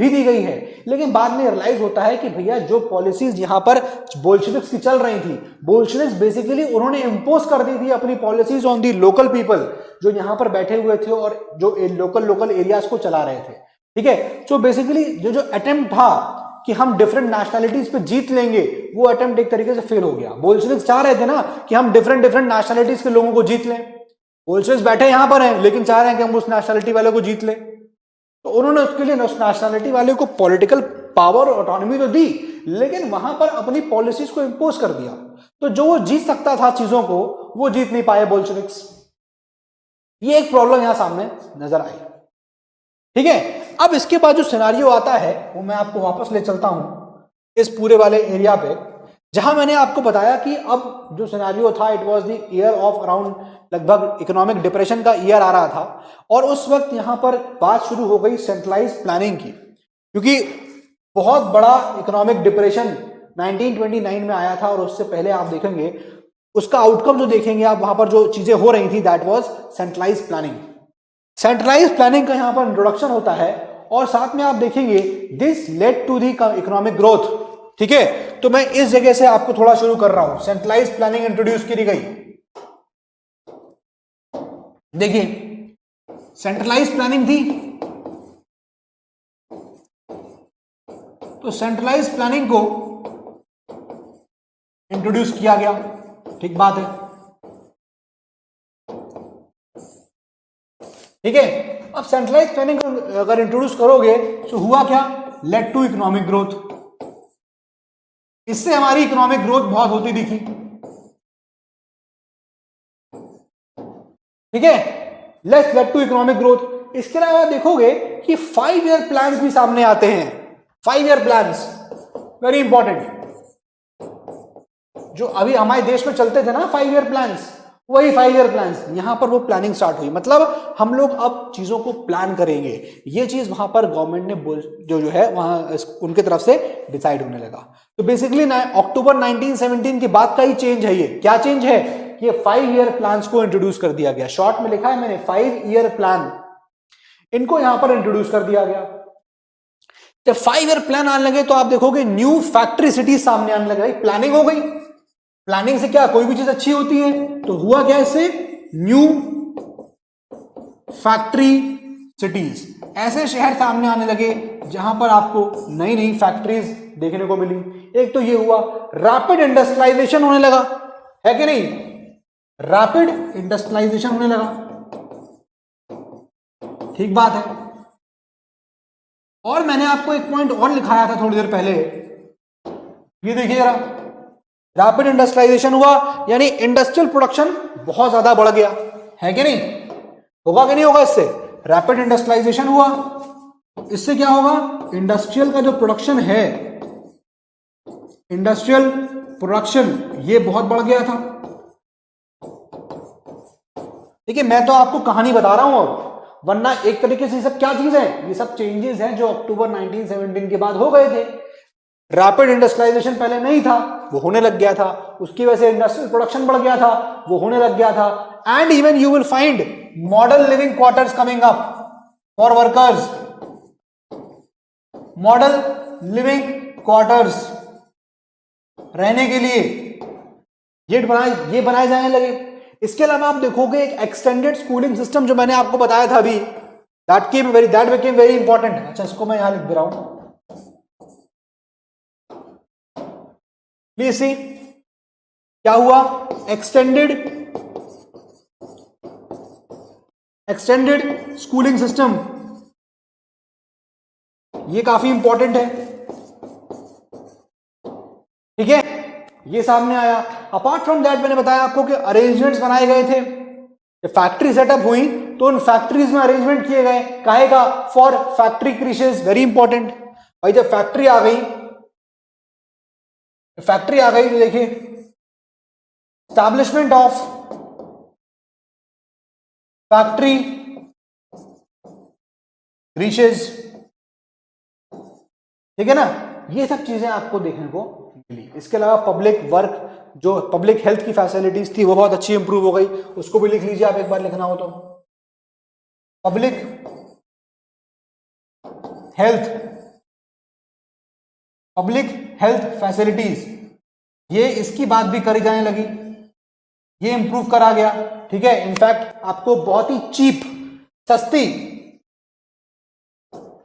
दी गई है। लेकिन बाद में रियलाइज होता है कि भैया जो पॉलिसीज यहां पर बोल्शेविक्स की चल रही थी, बोल्शेविक्स बेसिकली उन्होंने इंपोज कर दी थी अपनी policies on the local people जो यहां पर बैठे हुए थे और जो लोकल एरियाज को चला रहे थे। ठीक है, तो बेसिकली जो अटेम्प्ट था कि हम डिफरेंट नेशनलिटीज पे जीत लेंगे, वो अटेम्प्ट एक तरीके से फेल हो गया। बोल्शेविक्स चाह रहे थे ना कि हम डिफरेंट नेशनलिटीज के लोगों को जीत लें, बोल्शेविक्स बैठे यहां पर हैं लेकिन चाह रहे हैं कि हम उस नेशनलिटी वाले को जीत लें। तो उन्होंने उसके लिए उस नेशनलिटी वाले को पॉलिटिकल पावर और ऑटोनॉमी तो दी, लेकिन वहां पर अपनी पॉलिसीज को इंपोज कर दिया। तो जो वो जीत सकता था चीजों को, वो जीत नहीं पाए बोल्शेविक्स। ये एक प्रॉब्लम यहां सामने नजर आई। ठीक है, अब इसके बाद जो सिनेरियो आता है वो मैं आपको वापस ले चलता हूं इस पूरे वाले एरिया पे, जहां मैंने आपको बताया कि अब जो सिनेरियो था it was the year of around, लगभग इकोनॉमिक डिप्रेशन का ईयर आ रहा था। और उस वक्त यहां पर बात शुरू हो गई सेंट्रलाइज प्लानिंग की, क्योंकि बहुत बड़ा इकोनॉमिक डिप्रेशन 1929 में आया था। और उससे पहले आप देखेंगे उसका आउटकम जो देखेंगे आप, वहां पर जो चीजें हो रही थी that was centralise planning. Centralise planning का यहां पर इंट्रोडक्शन होता है और साथ में आप देखेंगे this led to the economic growth. ठीक है, तो मैं इस जगह से आपको थोड़ा शुरू कर रहा हूं। सेंट्रलाइज प्लानिंग इंट्रोड्यूस की गई। देखिए सेंट्रलाइज प्लानिंग थी, तो सेंट्रलाइज प्लानिंग को इंट्रोड्यूस किया गया, ठीक बात है, ठीक है। अब सेंट्रलाइज प्लानिंग को अगर इंट्रोड्यूस करोगे तो हुआ क्या, लेड टू इकोनॉमिक ग्रोथ, इससे हमारी इकोनॉमिक ग्रोथ बहुत होती दिखी, ठीक है, लेड टू इकोनॉमिक ग्रोथ। इसके अलावा देखोगे कि 5 ईयर प्लान्स भी सामने आते हैं, 5 ईयर प्लान्स वेरी इंपॉर्टेंट, जो अभी हमारे देश में चलते थे ना 5 ईयर प्लान्स, वही 5 ईयर प्लान्स, यहां पर वो प्लानिंग स्टार्ट हुई, मतलब हम लोग अब चीजों को प्लान करेंगे, ये चीज वहां पर गवर्नमेंट ने जो है वहां उनके तरफ से डिसाइड होने लगा। तो बेसिकली अक्टूबर 1917 के बाद का ही चेंज है, ये क्या चेंज है, ये 5 ईयर प्लान्स को इंट्रोड्यूस कर दिया गया, शॉर्ट में लिखा है मैंने 5 ईयर प्लान, इनको यहां पर इंट्रोड्यूस कर दिया गया। जब 5 ईयर प्लान आने लगे तो आप देखोगे न्यू फैक्ट्री सिटीज सामने आने लगे, प्लानिंग हो गई, प्लानिंग से क्या कोई भी चीज अच्छी होती है, तो हुआ क्या इससे, न्यू फैक्ट्री सिटीज, ऐसे शहर सामने आने लगे जहां पर आपको नई नई फैक्ट्रीज देखने को मिली। एक तो ये हुआ, रैपिड इंडस्ट्रियलाइजेशन होने लगा, है कि नहीं, रैपिड इंडस्ट्रियलाइजेशन होने लगा, ठीक बात है। और मैंने आपको एक पॉइंट और लिखाया था थोड़ी देर पहले, ये देखिए जरा, रैपिड इंडस्ट्रियलाइजेशन हुआ यानी इंडस्ट्रियल प्रोडक्शन बहुत ज्यादा बढ़ गया, है कि नहीं, होगा कि नहीं होगा, इससे रैपिड इंडस्ट्रियलाइजेशन हुआ, इससे क्या होगा, इंडस्ट्रियल का जो प्रोडक्शन है, इंडस्ट्रियल प्रोडक्शन ये बहुत बढ़ गया था। देखिए मैं तो आपको कहानी बता रहा हूं अब, वरना एक तरीके से ये सब क्या चीज है, ये सब चेंजेस हैं जो अक्टूबर 1917 के बाद हो गए थे। रैपिड इंडस्ट्रियलाइजेशन पहले नहीं था, वो होने लग गया था, उसकी वजह से इंडस्ट्रियल प्रोडक्शन बढ़ गया था, वो होने लग गया था। And even you will find model living quarters coming up for workers, model living quarters रहने के लिए ये बनाए जाने लगे। इसके अलावा आप देखोगे एक एक्सटेंडेड स्कूलिंग सिस्टम जो मैंने आपको बताया था अभी, दैट बिकेम वेरी इंपॉर्टेंट। अच्छा इसको मैं यहां लिख दे रहा हूं, प्लीज सी क्या हुआ, एक्सटेंडेड स्कूलिंग सिस्टम, ये काफी इंपॉर्टेंट है, ठीक है, ये सामने आया। अपार्ट फ्रॉम दैट मैंने बताया आपको कि अरेंजमेंट्स बनाए गए थे, फैक्ट्री सेटअप हुई तो उन फैक्ट्रीज में अरेंजमेंट किए गए, काहे का, फॉर फैक्ट्री क्रीशेस, वेरी इंपॉर्टेंट भाई। जब फैक्ट्री आ गई तो देखिए एस्टैब्लिशमेंट ऑफ फैक्ट्री क्रीशेस, ठीक है ना, ये सब चीजें आपको देखने को मिली। इसके अलावा पब्लिक वर्क, जो पब्लिक हेल्थ की फैसिलिटीज थी वो बहुत अच्छी इंप्रूव हो गई, उसको भी लिख लीजिए आप एक बार लिखना हो तो, पब्लिक हेल्थ फैसिलिटीज, ये इसकी बात भी करी जाने लगी, ये इंप्रूव करा गया, ठीक है। इनफैक्ट आपको बहुत ही चीप, सस्ती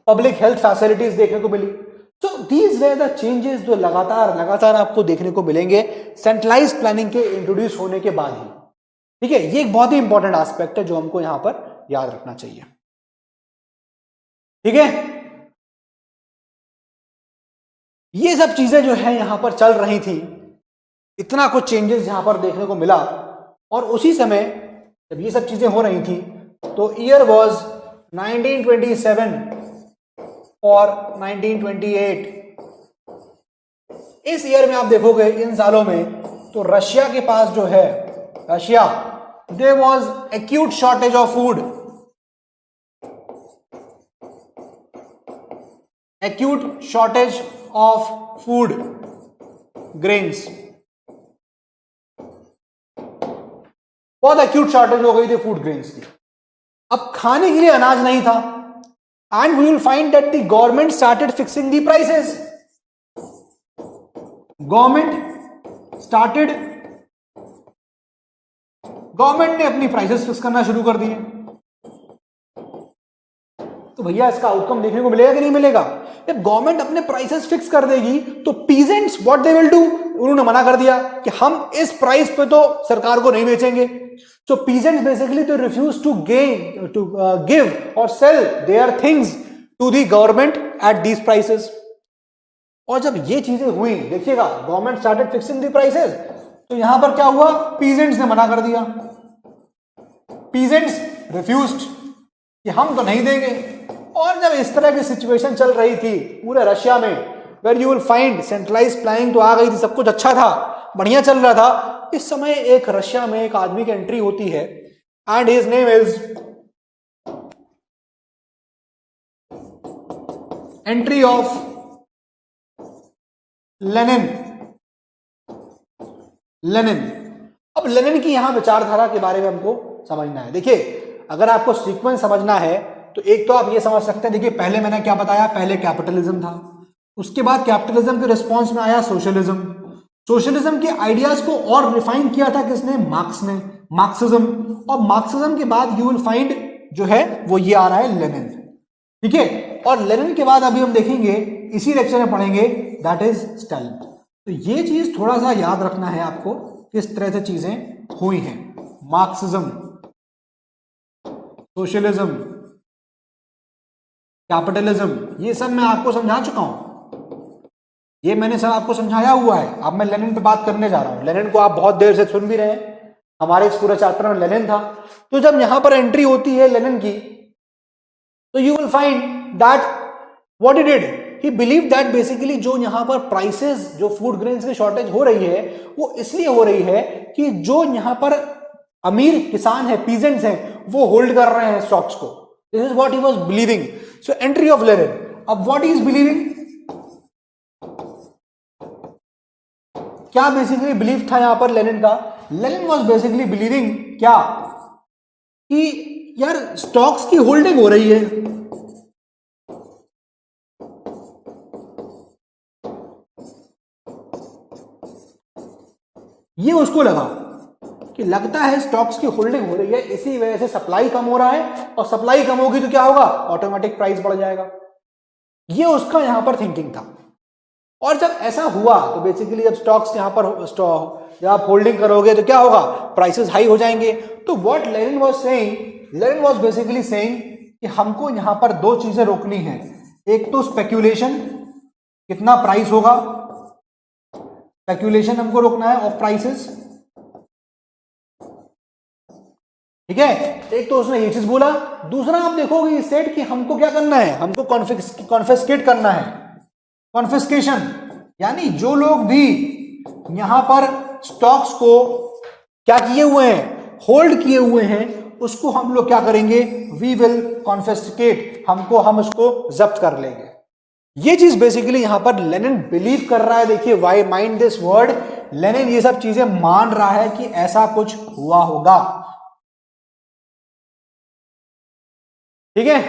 पब्लिक हेल्थ फैसिलिटीज देखने को मिली। So these were the changes जो लगातार आपको देखने को मिलेंगे सेंट्रलाइज प्लानिंग के इंट्रोड्यूस होने के बाद ही, ठीक है। ये एक बहुत ही इंपॉर्टेंट एस्पेक्ट है जो हमको यहां पर याद रखना चाहिए, ठीक है। ये सब चीजें जो है यहां पर चल रही थी, इतना कुछ चेंजेस यहां पर देखने को मिला, और उसी समय जब ये सब चीजें हो रही थी तो ईयर वाज 1927 और 1928। इस ईयर में आप देखोगे इन सालों में तो रशिया के पास जो है, Russia, there was acute shortage of food, acute shortage of food grains, बहुत एक्यूट शॉर्टेज हो गई थी फूड ग्रेन्स की। अब खाने के लिए अनाज नहीं था, and we will find that the government started fixing the prices, government ने अपनी प्राइसेस फिक्स करना शुरू कर दिए। तो भैया इसका आउटकम देखने को मिलेगा कि नहीं मिलेगा? जब गवर्नमेंट अपने प्राइसेस फिक्स कर देगी तो peasants what they will do, उन्होंने मना कर दिया कि हम इस प्राइस पे तो सरकार को नहीं बेचेंगे. सो पीजेंट्स बेसिकली तो रिफ्यूज टू गिव और sell their things to the government at these prices. और जब ये चीजें हुई, देखिएगा government started fixing the prices, तो यहां पर क्या हुआ, पीजेंट्स ने मना कर दिया. पीजेंट्स रिफ्यूज्ड कि हम तो नहीं देंगे. और जब इस तरह की सिचुएशन चल रही थी पूरे रशिया में, where you will find centralize planning तो आ गई थी, सब कुछ अच्छा था, बढ़िया चल रहा था. इस समय एक रशिया में एक आदमी की एंट्री होती है and his name is entry of Lenin. अब लेनिन की यहां विचारधारा के बारे में हमको समझना है. देखिए अगर आपको सीक्वेंस समझना है तो एक तो आप ये समझ सकते हैं, देखिए पहले मैंने क्या बताया, पहले कैपिटलिज्म था, उसके बाद कैपिटलिज्म के रिस्पॉन्स में आया सोशलिज्म. सोशलिज्म के आइडियाज को और रिफाइन किया था किसने, मार्क्स ने, मार्क्सिज्म. और मार्क्सिज्म के बाद यू विल फाइंड जो है वो ये आ रहा है लेनिन. ठीक है, और लेनिन के बाद अभी हम देखेंगे इसी लेक्चर में पढ़ेंगे दैट इज स्टालिन. तो ये चीज थोड़ा सा याद रखना है आपको, किस तरह से चीजें हुई हैं. मार्क्सिज्म, सोशलिज्म, कैपिटलिज्म, ये सब मैं आपको समझा चुका हूं, ये मैंने सब आपको समझाया हुआ है. अब मैं लेनिन पे बात करने जा रहा हूं. लेनिन को आप बहुत देर से सुन भी रहे हैं, हमारे इस पूरे चैप्टर में लेनिन था. तो जब यहां पर एंट्री होती है लेनिन की, तो you will find that what he did, he believe that basically जो यहां पर प्राइसेस, जो फूड ग्रेन्स की शॉर्टेज हो रही है वो इसलिए हो रही है कि जो यहां पर अमीर किसान है, पीजेंट्स हैं, वो होल्ड कर रहे हैं स्टॉक्स को. This is what he was believing. So entry of Lenin. अब व्हाट ही इज बिलीविंग, क्या बेसिकली बिलीव था यहां पर लेनिन का? लेनिन वाज बेसिकली बिलीविंग क्या, कि यार स्टॉक्स की होल्डिंग हो रही है, ये उसको लगा कि लगता है स्टॉक्स की होल्डिंग हो रही है, इसी वजह से सप्लाई कम हो रहा है, और सप्लाई कम होगी तो क्या होगा, ऑटोमेटिक प्राइस बढ़ जाएगा. ये उसका यहां पर थिंकिंग था. और जब ऐसा हुआ तो बेसिकली जब स्टॉक्स यहां पर जब आप होल्डिंग करोगे तो क्या होगा, प्राइसेस हाई हो जाएंगे. तो what Lenin was saying, Lenin was basically saying कि हमको यहां पर दो चीजें रोकनी है. एक तो स्पेक्यूलेशन, कितना प्राइस होगा, स्पेक्यूलेशन हमको रोकना है ऑफ प्राइसेस. ठीक है, एक तो उसने ये चीज बोला. दूसरा आप देखोगे सेट कि हमको क्या करना है, हमको कॉन्फिस्केट करना है. कॉन्फिस्केशन यानी जो लोग भी यहां पर स्टॉक्स को क्या किए हुए हैं, होल्ड किए हुए हैं, उसको हम लोग क्या करेंगे, वी विल कॉन्फिस्केट, हम उसको जब्त कर लेंगे. ये चीज बेसिकली यहां पर लेनिन बिलीव कर रहा है. देखिए why mind this word, Lenin ये सब चीजें मान रहा है कि ऐसा कुछ हुआ होगा. ठीक है,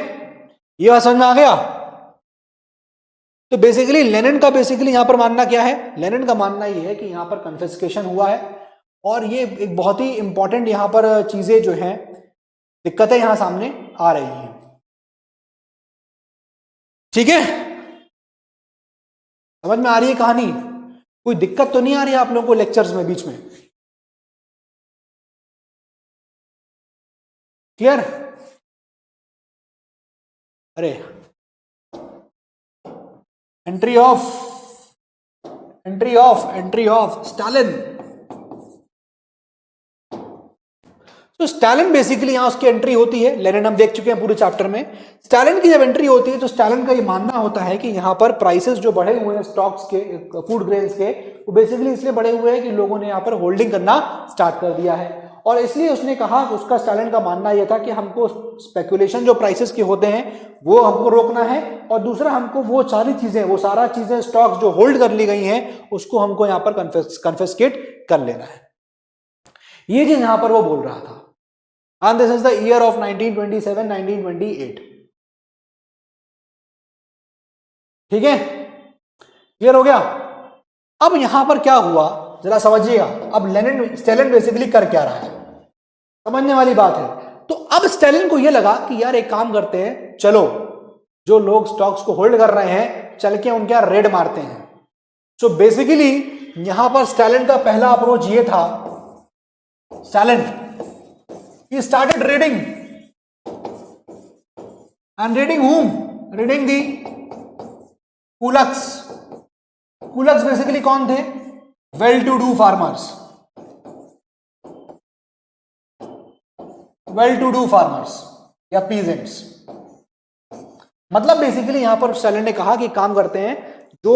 ये बात समझ में आ गया. तो बेसिकली लेनिन का बेसिकली यहां पर मानना क्या है, लेनिन का मानना ये है कि यहां पर कन्फिस्केशन हुआ है. और ये एक बहुत ही इंपॉर्टेंट यहां पर चीजें जो हैं, दिक्कतें यहां सामने आ रही हैं. ठीक है, समझ में आ रही है कहानी, कोई दिक्कत तो नहीं आ रही है आप लोगों को लेक्चर्स में बीच में? क्लियर? अरे एंट्री ऑफ स्टालिन. तो स्टालिन बेसिकली यहां उसकी एंट्री होती है. लेनिन हम देख चुके हैं पूरे चैप्टर में. स्टालिन की जब एंट्री होती है तो स्टालिन का ये मानना होता है कि यहां पर प्राइसेस जो बढ़े हुए हैं स्टॉक्स के, फूड ग्रेन्स के, वो बेसिकली इसलिए बढ़े हुए हैं कि लोगों ने यहां पर होल्डिंग करना स्टार्ट कर दिया है. और इसलिए उसने कहा, उसका स्टालिन का मानना यह था कि हमको स्पेकुलेशन जो प्राइसेस के होते हैं वो हमको रोकना है. और दूसरा हमको वो सारी चीजें, वो सारा चीजें स्टॉक्स जो होल्ड कर ली गई हैं उसको हमको यहां पर कन्फिस्केट कर लेना है. ये चीज यहां पर वो बोल रहा था. And this is the year of 1927, 1928. ठीक है, क्लियर हो गया. अब यहां पर क्या हुआ जरा समझिएगा. अब स्टालिन बेसिकली कर क्या रहा है, समझने वाली बात है. तो अब स्टालिन को यह लगा कि यार एक काम करते हैं, चलो जो लोग स्टॉक्स को होल्ड कर रहे हैं चल के उनके यहाँ रेड मारते हैं। सो बेसिकली यहां पर स्टैलिन का पहला अप्रोच ये था, Stalin he started raiding and raiding whom? Raiding the kulaks. Kulaks basically कौन थे? Well to do farmers, well to do farmers या पीजेंट्स। मतलब बेसिकली यहां पर स्टैलिन ने कहा कि काम करते हैं, जो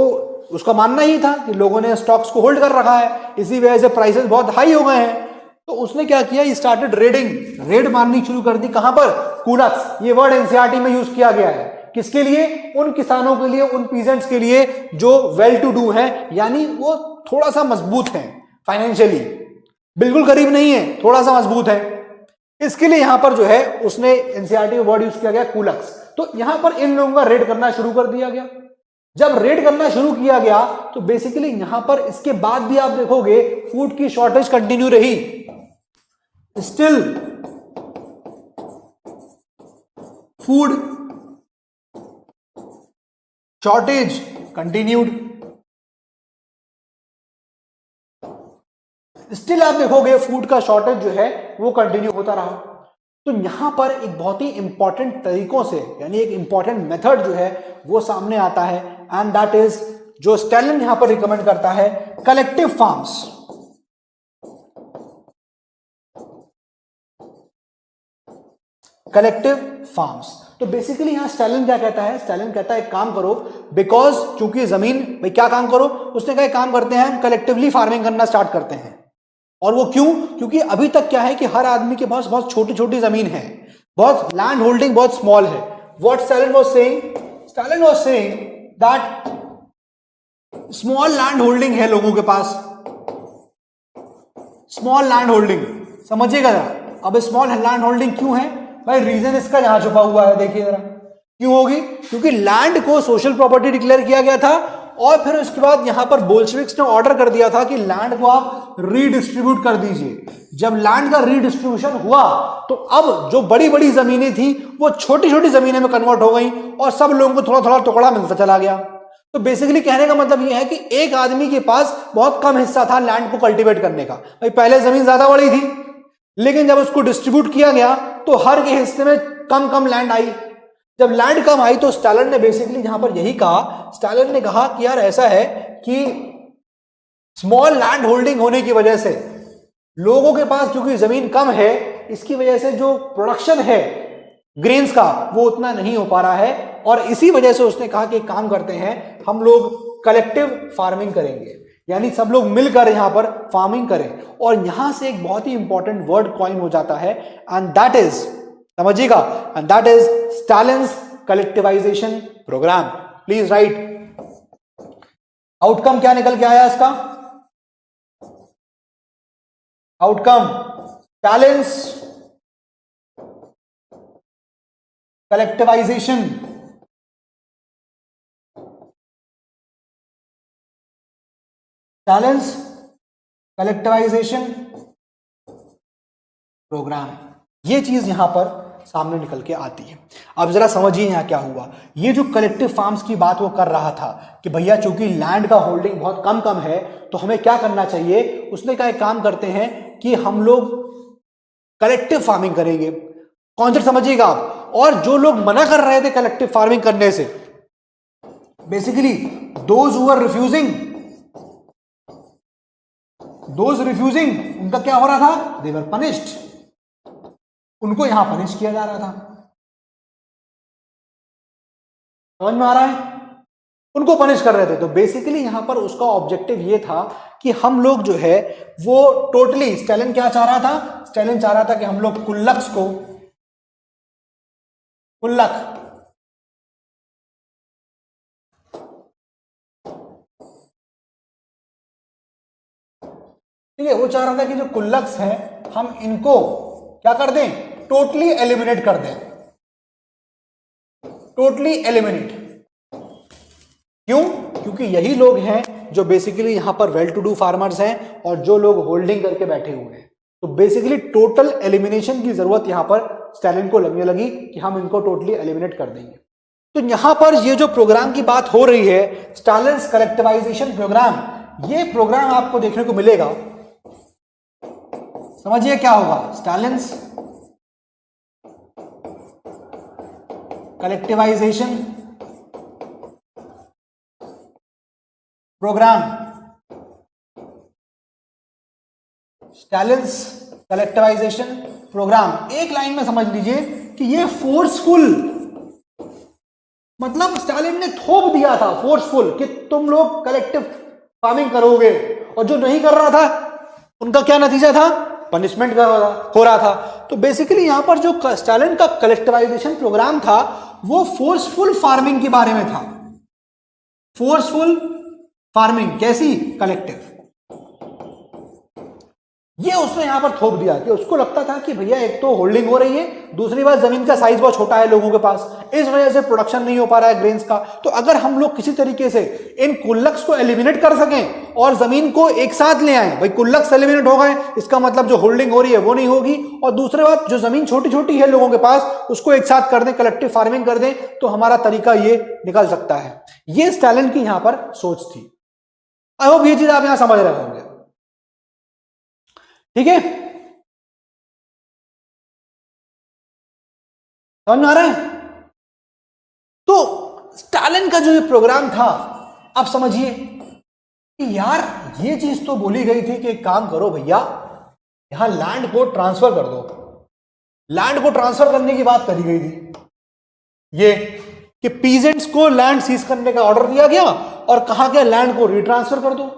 उसका मानना ही था कि लोगों ने स्टॉक्स को होल्ड कर रखा है, इसी वजह से प्राइसेस बहुत हाई हो गए हैं, तो उसने क्या किया, स्टार्टेड रेडिंग, रेड मारनी शुरू कर दी। कहां पर? कुलक्स। ये वर्ड एनसीईआरटी में यूज किया गया है, किसके लिए? उन किसानों के लिए, उन पीजेंट्स के लिए जो वेल टू डू हैं, यानी वो थोड़ा सा मजबूत है फाइनेंशियली, बिल्कुल गरीब नहीं है, थोड़ा सा मजबूत है, इसके लिए यहां पर जो है उसने एनसीईआरटी में वर्ड यूज किया गया कुलक्स। तो यहां पर इन लोगों का रेड करना शुरू कर दिया गया। जब रेड करना शुरू किया गया तो बेसिकली यहां पर इसके बाद भी आप देखोगे फूड की शॉर्टेज कंटिन्यू रही, still food shortage continued, still आप देखोगे फूड का शॉर्टेज जो है वो कंटिन्यू होता रहा। तो यहां पर एक बहुत ही इंपॉर्टेंट तरीकों से, यानी एक इंपॉर्टेंट मेथड जो है वो सामने आता है, एंड दैट इज, जो स्टैलिन यहां पर रिकमेंड करता है, कलेक्टिव फार्म्स। Collective farms. तो बेसिकली यहां स्टैलिन क्या कहता है? स्टैलिन कहता है एक काम करो, बिकॉज चूंकि जमीन, भाई क्या काम करो, उसने कहा काम करते हैं हम कलेक्टिवली फार्मिंग करना स्टार्ट करते हैं। और वो क्यों? क्योंकि अभी तक क्या है कि हर आदमी के पास बहुत छोटी छोटी जमीन है, बहुत लैंड होल्डिंग बहुत स्मॉल है। What Stalin was saying? Stalin was saying that small land holding है लोगों के पास, स्मॉल लैंड होल्डिंग, समझिएगा जरा। अब स्मॉल लैंड होल्डिंग क्यों है भाई? रीजन इसका यहां छुपा हुआ है, देखिए जरा क्यों होगी। क्योंकि लैंड को सोशल प्रॉपर्टी डिक्लेयर किया गया था, और फिर उसके बाद यहां पर बोल्शेविक्स ने ऑर्डर कर दिया था कि लैंड को आप रीडिस्ट्रीब्यूट कर दीजिए। जब लैंड का रीडिस्ट्रीब्यूशन हुआ तो अब जो बड़ी बड़ी जमीनें थी वो छोटी छोटी जमीनें में कन्वर्ट हो गई, और सब लोगों को थोड़ा थोड़ा टुकड़ा मिलता चला गया। तो बेसिकली कहने का मतलब यह है कि एक आदमी के पास बहुत कम हिस्सा था लैंड को कल्टीवेट करने का। भाई पहले जमीन ज्यादा बड़ी थी, लेकिन जब उसको डिस्ट्रीब्यूट किया गया तो हर के हिस्से में कम कम लैंड आई। जब लैंड कम आई तो स्टैलिन ने बेसिकली यहां पर यही कहा, स्टैलिन ने कहा कि यार ऐसा है कि स्मॉल लैंड होल्डिंग होने की वजह से लोगों के पास क्योंकि जमीन कम है, इसकी वजह से जो प्रोडक्शन है ग्रेन्स का वो उतना नहीं हो पा रहा है, और इसी वजह से उसने कहा कि काम करते हैं हम लोग कलेक्टिव फार्मिंग करेंगे, यानी सब लोग मिलकर यहां पर फार्मिंग करें। और यहां से एक बहुत ही इंपॉर्टेंट वर्ड कॉइन हो जाता है, एंड दैट इज, समझिएगा, and that is Stalin's collectivisation programme. Please write. Outcome क्या निकल के आया इसका? Outcome Stalin's collectivisation Stalin's collectivisation programme. ये चीज यहां पर सामने निकल के आती है। अब जरा समझिए यहां क्या हुआ। ये जो कलेक्टिव फार्म्स की बात वो कर रहा था कि भैया चूंकि लैंड का होल्डिंग बहुत कम कम है तो हमें क्या करना चाहिए, उसने कहा एक काम करते हैं कि हम लोग कलेक्टिव फार्मिंग करेंगे। कॉन्सेप्ट समझिएगा आप। और जो लोग मना कर रहे थे कलेक्टिव फार्मिंग करने से, basically those who are refusing, उनका क्या हो रहा था? दे वर पनिश्ड, उनको यहां पनिश किया जा रहा था। समझ में आ रहा है? उनको पनिश कर रहे थे। तो बेसिकली यहां पर उसका ऑब्जेक्टिव ये था कि हम लोग जो है वो टोटली, स्टैलिन क्या चाह रहा था? स्टैलिन चाह रहा था कि हम लोग कुल्लक्स को, कुल्लक ठीक है, वो चाह रहा था कि जो कुल्लक्स हैं हम इनको क्या कर दें? टोटली एलिमिनेट कर दें, टोटली एलिमिनेट। क्यों? क्योंकि यही लोग हैं जो बेसिकली यहां पर वेल टू डू फार्मर्स हैं और जो लोग होल्डिंग करके बैठे हुए हैं। तो बेसिकली टोटल एलिमिनेशन की जरूरत यहां पर स्टैलिन को लगने लगी कि हम इनको टोटली एलिमिनेट कर देंगे। तो यहां पर ये जो प्रोग्राम की बात हो रही है, स्टालिन्स कलेक्टिवाइजेशन प्रोग्राम, ये प्रोग्राम आपको देखने को मिलेगा। समझिए क्या होगा, स्टालिन्स कलेक्टिवाइजेशन प्रोग्राम, स्टालिन्स कलेक्टिवाइजेशन प्रोग्राम, एक लाइन में समझ लीजिए कि ये फोर्सफुल, मतलब स्टालिन ने थोप दिया था फोर्सफुल कि तुम लोग कलेक्टिव फार्मिंग करोगे, और जो नहीं कर रहा था उनका क्या नतीजा था, पनिशमेंट हो रहा था। तो बेसिकली यहां पर जो स्टालिन का कलेक्टिवाइजेशन प्रोग्राम था वो फोर्सफुल फार्मिंग के बारे में था। फोर्सफुल फार्मिंग कैसी, कलेक्टिव। ये उसने यहां पर थोप दिया कि उसको लगता था कि भैया एक तो होल्डिंग हो रही है, दूसरी बात जमीन का साइज बहुत छोटा है लोगों के पास, इस वजह से प्रोडक्शन नहीं हो पा रहा है ग्रेन्स का। तो अगर हम लोग किसी तरीके से इन कुल्लक्स को एलिमिनेट कर सकें और जमीन को एक साथ ले आए, भाई कुल्लक्स एलिमिनेट हो गए, इसका मतलब जो होल्डिंग हो रही है वो नहीं होगी, और दूसरी बात जो जमीन छोटी छोटी है लोगों के पास उसको एक साथ कर दें, कलेक्टिव फार्मिंग कर दें, तो हमारा तरीका ये निकल सकता है। ये स्टालिन की यहां पर सोच थी। आई होप ये चीज आप यहां समझ रहे होंगे, ठीक है, समझ में आ रहा है। तो स्टालिन का जो ये प्रोग्राम था, आप समझिए कि यार ये चीज तो बोली गई थी कि एक काम करो भैया, यहां लैंड को ट्रांसफर कर दो। लैंड को ट्रांसफर करने की बात करी गई थी, ये कि पीजेंट्स को लैंड सीज करने का ऑर्डर दिया गया और कहा गया लैंड को रिट्रांसफर कर दो।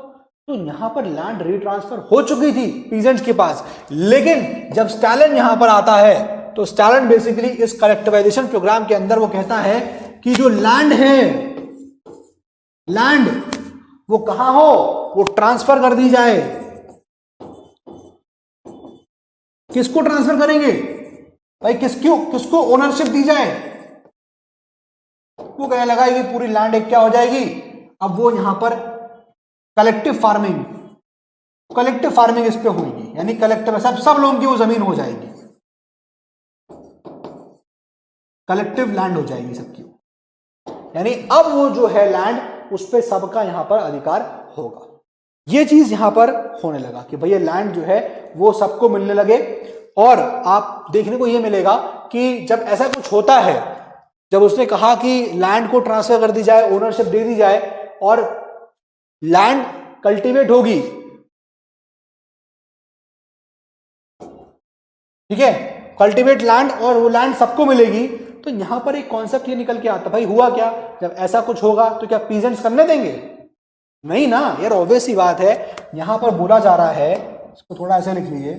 तो यहां पर लैंड रिट्रांसफर हो चुकी थी पीजेंट्स के पास, लेकिन जब स्टालिन यहां पर आता है तो स्टालिन बेसिकली इस कलेक्टिवाइजेशन प्रोग्राम के अंदर वो कहता है कि जो लैंड है, लैंड वो कहां हो, वो ट्रांसफर कर दी जाए। किसको ट्रांसफर करेंगे भाई, किसको ओनरशिप दी जाए। वो कहने लगा कि पूरी लैंड एक क्या हो जाएगी, अब वो यहां पर कलेक्टिव फार्मिंग इस पे होगी, यानी कलेक्टिव सब लोगों की वो जमीन हो जाएगी, कलेक्टिव लैंड हो जाएगी सबकी, यानी अब वो जो है लैंड उस पे सबका यहां पर अधिकार होगा। ये चीज यहां पर होने लगा कि भैया लैंड जो है वो सबको मिलने लगे। और आप देखने को ये मिलेगा कि जब ऐसा कुछ होता है, जब उसने कहा कि लैंड को ट्रांसफर कर दी जाए, ओनरशिप दे दी जाए और लैंड कल्टीवेट होगी, ठीक है, कल्टीवेट लैंड, और वो लैंड सबको मिलेगी, तो यहां पर एक कॉन्सेप्ट ये निकल के आता, भाई हुआ क्या, जब ऐसा कुछ होगा तो क्या पीजेंट्स करने देंगे, नहीं ना यार, ऑब्वियस सी बात है। यहां पर बोला जा रहा है, इसको थोड़ा ऐसे लिख लीजिए,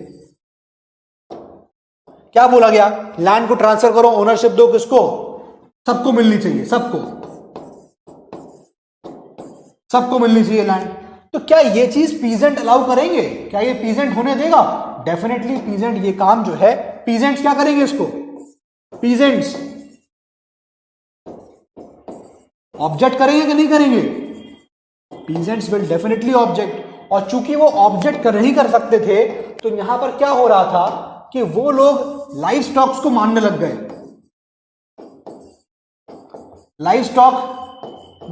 क्या बोला गया, लैंड को ट्रांसफर करो, ओनरशिप दो, किसको, सबको मिलनी चाहिए, सबको मिलनी चाहिए लैंड। तो क्या ये चीज पीजेंट अलाउ करेंगे, क्या ये पीजेंट होने देगा, डेफिनेटली पीजेंट ये काम जो है, पीजेंट्स क्या करेंगे इसको, पीजेंट्स ऑब्जेक्ट करेंगे कि नहीं करेंगे, पीजेंट्स विल डेफिनेटली ऑब्जेक्ट। और चूंकि वो ऑब्जेक्ट कर नहीं कर सकते थे, तो यहां पर क्या हो रहा था कि वो लोग लाइव स्टॉक्स को मारने लग गए, लाइव स्टॉक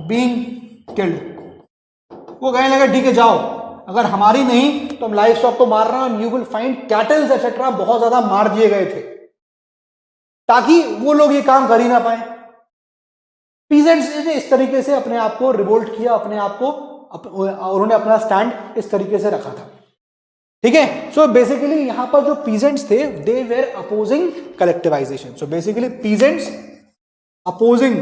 बीइंग किल्ड। वो कहने लगे ठीक है जाओ, अगर हमारी नहीं तो हम लाइव स्टॉक को मार रहे हैं, you will find kettles etcetera बहुत ज्यादा मार दिए गए थे, ताकि वो लोग ये काम कर ही ना पाए। पीजेंट्स ने इस तरीके से अपने आप को रिवोल्ट किया, अपने आप को उन्होंने अपना स्टैंड इस तरीके से रखा था, ठीक है। सो बेसिकली यहां पर जो पीजेंट्स थे, they were opposing collectivisation. So basically peasants opposing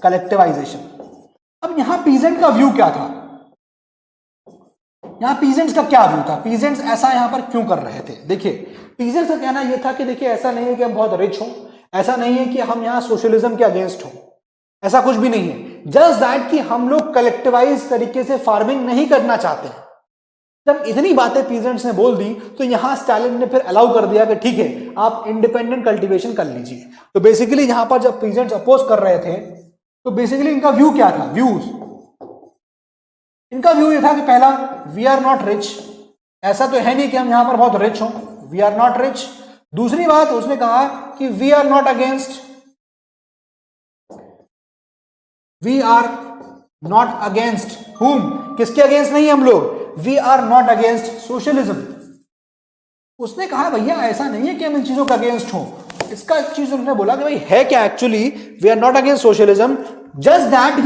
collectivisation. अब यहां पीजेंट का व्यू क्या था, यहां पीजेंट्स का क्या व्यू था, पीजेंट्स ऐसा यहां पर क्यों कर रहे थे। देखिए पीजेंट्स का कहना यह था कि देखिए ऐसा नहीं है कि हम बहुत रिच हों, ऐसा नहीं है कि हम यहां सोशलिज्म के अगेंस्ट हों, ऐसा कुछ भी नहीं है, जस्ट दैट कि हम लोग कलेक्टिवाइज तरीके से फार्मिंग नहीं करना चाहते हैं। जब इतनी बातें पीजेंट्स ने बोल दी तो यहां स्टालिन ने फिर अलाउ कर दिया कि ठीक है आप इंडिपेंडेंट कल्टीवेशन कर लीजिए। तो बेसिकली यहां पर जब पीजेंट्स अपोज कर रहे थे तो बेसिकली इनका व्यू क्या था, व्यूज, इनका व्यू ये था कि पहला, वी आर नॉट रिच, ऐसा तो है नहीं कि हम यहां पर बहुत रिच हों, वी आर नॉट रिच। दूसरी बात उसने कहा कि वी आर नॉट अगेंस्ट हुम, किसके अगेंस्ट नहीं हम लोग, we are not against socialism. उसने कहा भैया ऐसा नहीं है कि हम इन चीजों के अगेंस्ट हो, इसका एक चीज उन्होंने बोला कि भाई है क्या actually, we are not against socialism, just that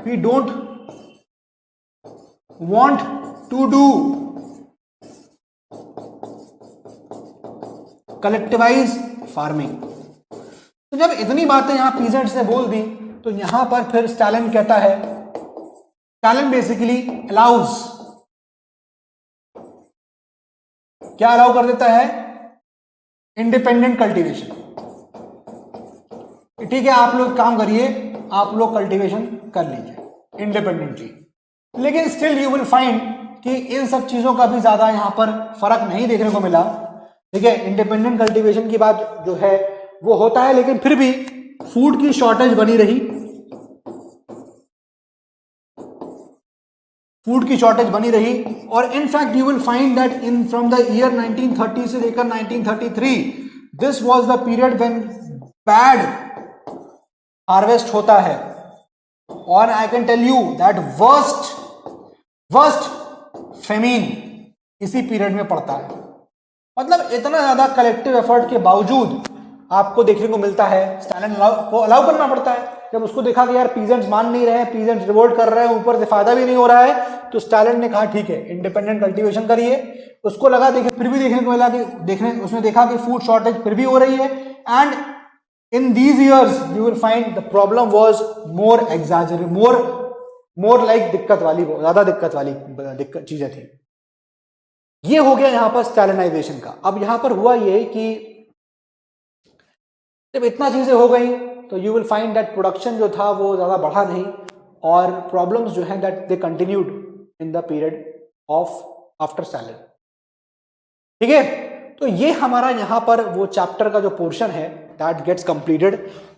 we don't want to do collectivise farming. तो जब इतनी बातें यहां पीजेंट्स ने बोल दी तो यहां पर फिर स्टालिन कहता है, स्टालिन बेसिकली अलाउज, क्या अलाउ कर देता है, इंडिपेंडेंट कल्टीवेशन। ठीक है आप लोग काम करिए, आप लोग कल्टीवेशन कर लीजिए इंडिपेंडेंटली, लेकिन स्टिल यू विल फाइंड कि इन सब चीजों का भी ज्यादा यहां पर फर्क नहीं देखने को मिला। ठीक है, इंडिपेंडेंट कल्टीवेशन की बात जो है वो होता है, लेकिन फिर भी फूड की शॉर्टेज बनी रही, और in fact you will find that in from the year 1930 से लेकर 1933 this was the period when bad harvest होता है, और I can tell you that worst famine इसी पीरियड में पड़ता है। मतलब इतना ज्यादा कलेक्टिव एफर्ट के बावजूद आपको देखने को मिलता है स्टालिन को अलाउ करना पड़ता है। जब उसको देखा कि यार पीजेंट्स मान नहीं रहे हैं, पीजेंट्स रिवोल्ट कर रहे हैं, ऊपर से फायदा भी नहीं हो रहा है, तो स्टालिन ने कहा ठीक है इंडिपेंडेंट कल्टीवेशन करिए। उसको लगा देखिए फिर भी देखने को मिला कि उसने देखा कि फूड शॉर्टेज फिर भी हो रही है, and in these years you will find the problem was more exaggerated, more like दिक्कत वाली, ज्यादा दिक्कत वाली चीजें थी। ये हो गया यहां पर स्टालिनाइजेशन का। अब यहां पर हुआ ये कि जब इतना चीजें हो गई तो you will find that production जो था वो ज्यादा बढ़ा नहीं, और प्रॉब्लम्स जो है that they continued in the period of after Stalin. ठीक है, तो ये हमारा यहां पर वो चैप्टर का जो पोर्शन है that gets completed,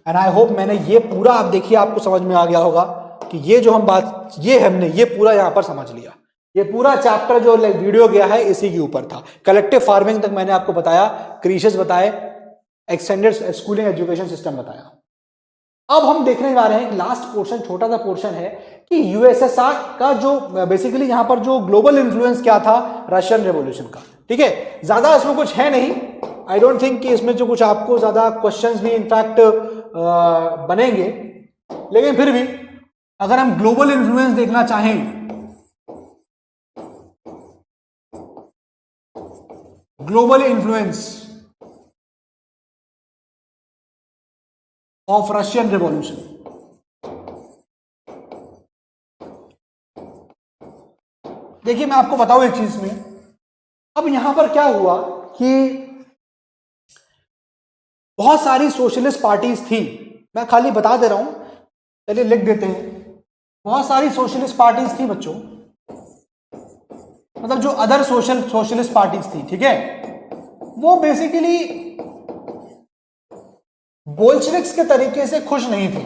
and I hope मैंने ये पूरा, आप देखिए आपको समझ में आ गया होगा कि ये जो हम बात, ये हमने ये पूरा यहां पर समझ लिया। ये पूरा चैप्टर जो वीडियो गया है इसी के ऊपर था। कलेक्टिव फार्मिंग तक मैंने आपको बताया, क्रीशेस बताए, एक्सटेंडेड स्कूलिंग एजुकेशन सिस्टम बताया। अब हम देखने जा रहे हैं लास्ट पोर्शन, छोटा सा पोर्शन है कि यूएसएसआर का जो बेसिकली यहां पर जो ग्लोबल इन्फ्लुएंस क्या था रशियन रेवोल्यूशन का। ठीक है, ज्यादा इसमें कुछ है नहीं, आई डोंट थिंक कि इसमें जो कुछ आपको ज्यादा क्वेश्चंस भी इनफैक्ट बनेंगे, लेकिन फिर भी अगर हम ग्लोबल इन्फ्लुएंस देखना चाहें, global influence of Russian revolution, देखिए मैं आपको बताऊं एक चीज में, अब यहां पर क्या हुआ कि बहुत सारी सोशलिस्ट पार्टीज थी, मैं खाली बता दे रहा हूं, चलिए लिख देते हैं। बहुत सारी सोशलिस्ट पार्टीज थी बच्चों, मतलब जो अदर सोशलिस्ट पार्टीज थी, ठीक है, वो बेसिकली बोल्शेविक्स के तरीके से खुश नहीं थे,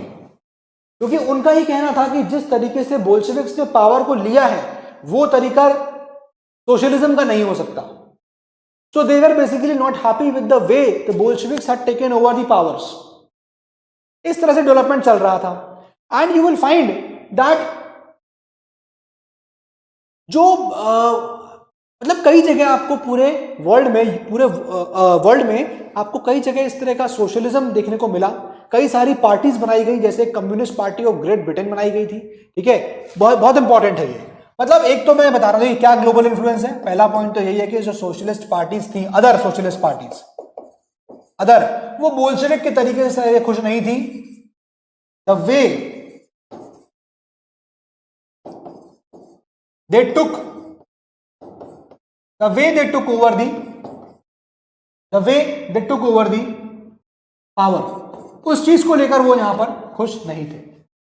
क्योंकि उनका ही कहना था कि जिस तरीके से बोल्शेविक्स ने पावर को लिया है वो तरीका सोशलिज्म का नहीं हो सकता। So they were basically not happy with the way the Bolsheviks had taken over the powers. इस तरह से डेवलपमेंट चल रहा था, and you will find that जो मतलब कई जगह आपको पूरे वर्ल्ड में आपको कई जगह इस तरह का सोशलिज्म देखने को मिला। कई सारी पार्टीज बनाई गई, जैसे communist party of great Britain बनाई गई थी। ठीक है, बहुत इंपॉर्टेंट है ये। मतलब एक तो मैं बता रहा हूं क्या ग्लोबल इन्फ्लुएंस है, पहला पॉइंट तो यही है कि जो सोशलिस्ट पार्टीज थी, अदर सोशलिस्ट पार्टीज, वो बोल्शेविक के तरीके से खुश नहीं थी। The way they took over the power, उस चीज को लेकर वो यहां पर खुश नहीं थे।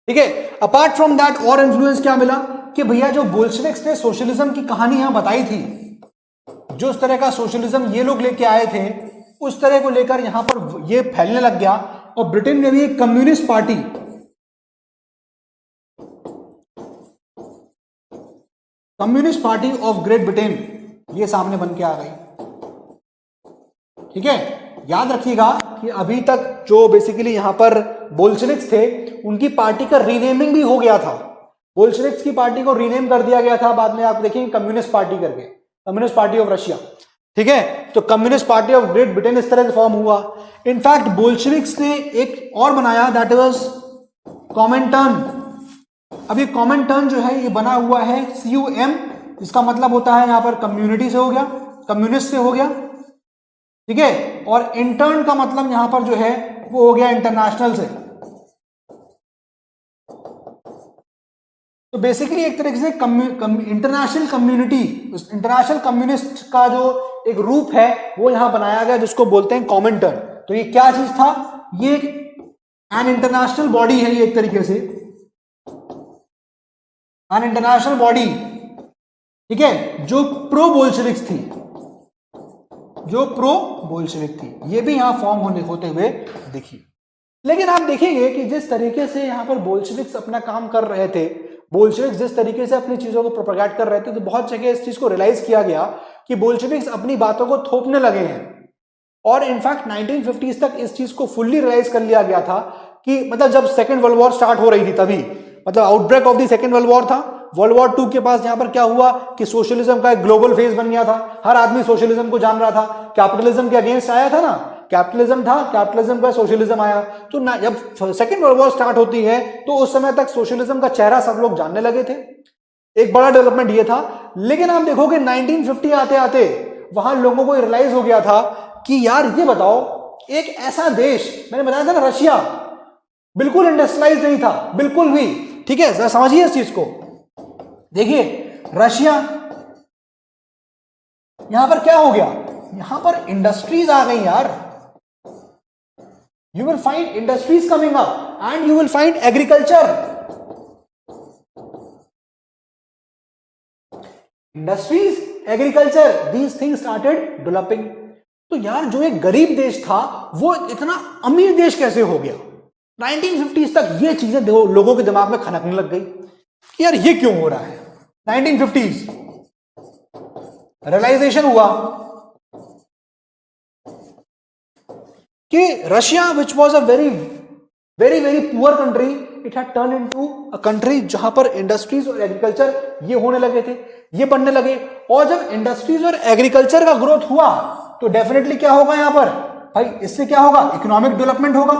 ठीक है, अपार्ट फ्रॉम दैट और इन्फ्लुएंस क्या मिला कि भैया जो बोल्शेविक्स ने सोशलिज्म की कहानी यहां बताई थी, जो उस तरह का सोशलिज्म ये लोग लेके आए थे, उस तरह को लेकर यहां पर ये फैलने लग गया, और ब्रिटेन में भी एक communist party communist party of great Britain ये सामने बन के आ गई। ठीक है, याद रखिएगा कि अभी तक जो बेसिकली यहां पर बोल्शेविक्स थे उनकी पार्टी का रीनेमिंग भी हो गया था। बोल्शेविक्स की पार्टी को रीनेम कर दिया गया था, बाद में आप देखेंगे कम्युनिस्ट पार्टी करके, कम्युनिस्ट पार्टी ऑफ रशिया। ठीक है, तो communist party of great Britain इस तरह से फॉर्म हुआ। इनफैक्ट बोल्शेविक्स ने एक और बनाया, दैट वाज कॉमिंटर्न। अभी कॉमिंटर्न जो है ये बना हुआ है CUM, इसका मतलब होता है यहां पर कम्युनिटी से हो गया, कम्युनिस्ट से हो गया। ठीक है, और इंटर्न का मतलब यहां पर जो है वो हो गया इंटरनेशनल से। तो बेसिकली एक तरीके से इंटरनेशनल कम्युनिटी, इंटरनेशनल कम्युनिस्ट का जो एक रूप है वो यहां बनाया गया, जिसको बोलते हैं कॉमिंटर्न। तो ये क्या चीज था? ये एन इंटरनेशनल बॉडी है, ये एक तरीके से एन इंटरनेशनल बॉडी, ठीक है, जो प्रो बोल्शेविक्स थी, जो प्रो बोल्शेविक थी, ये भी यहां फॉर्म होते हुए देखिए। लेकिन आप देखेंगे कि जिस तरीके से यहां पर बोल्शेविक्स अपना काम कर रहे थे, बोल्शेविक्स जिस तरीके से अपनी चीजों को प्रोपेगेट कर रहे थे, तो बहुत जगह इस चीज को रियलाइज किया गया कि बोल्शेविक्स अपनी बातों को थोपने लगे हैं। और इनफैक्ट 1950s तक इस चीज को फुल्ली रियलाइज कर लिया गया था कि मतलब जब सेकेंड वर्ल्ड वॉर स्टार्ट हो रही थी, तभी मतलब outbreak of the second world war था। वर्ल्ड वॉर 2 के पास यहां पर क्या हुआ कि सोशलिज्म का एक ग्लोबल फेज बन गया था, हर आदमी सोशलिज्म को जान रहा था। कैपिटलिज्म के अगेंस्ट आया था ना, कैपिटलिज्म था, कैपिटलिज्म का सोशलिज्म आया। तो ना जब सेकेंड वर्ल्ड वॉर स्टार्ट होती है तो उस समय तक सोशलिज्म का चेहरा सब लोग जानने लगे थे। एक बड़ा डेवलपमेंट ये था। लेकिन आप देखोगे 1950 आते आते वहां लोगों को रियलाइज हो गया था कि यार ये बताओ, एक ऐसा देश, मैंने बताया था ना रशिया, बिल्कुल इंडस्ट्रियलाइज नहीं था, बिल्कुल भी। ठीक है, जरा समझिए इस चीज को। देखिए रशिया, यहां पर क्या हो गया, यहां पर इंडस्ट्रीज आ गई यार। You will find industries coming up and you will find agriculture. Industries, agriculture, these things started developing. तो यार जो एक गरीब देश था वो इतना अमीर देश कैसे हो गया? 1950s तक ये चीजें लोगों के दिमाग में खनकने लग गई कि यार ये क्यों हो रहा है। 1950s रियलाइजेशन हुआ कि Russia which was a very very very poor country, it had turn into a country जहां पर इंडस्ट्रीज और एग्रीकल्चर ये होने लगे थे, ये बनने लगे। और जब इंडस्ट्रीज और एग्रीकल्चर का ग्रोथ हुआ तो डेफिनेटली क्या होगा यहां पर भाई, इससे क्या होगा, इकोनॉमिक डेवलपमेंट होगा।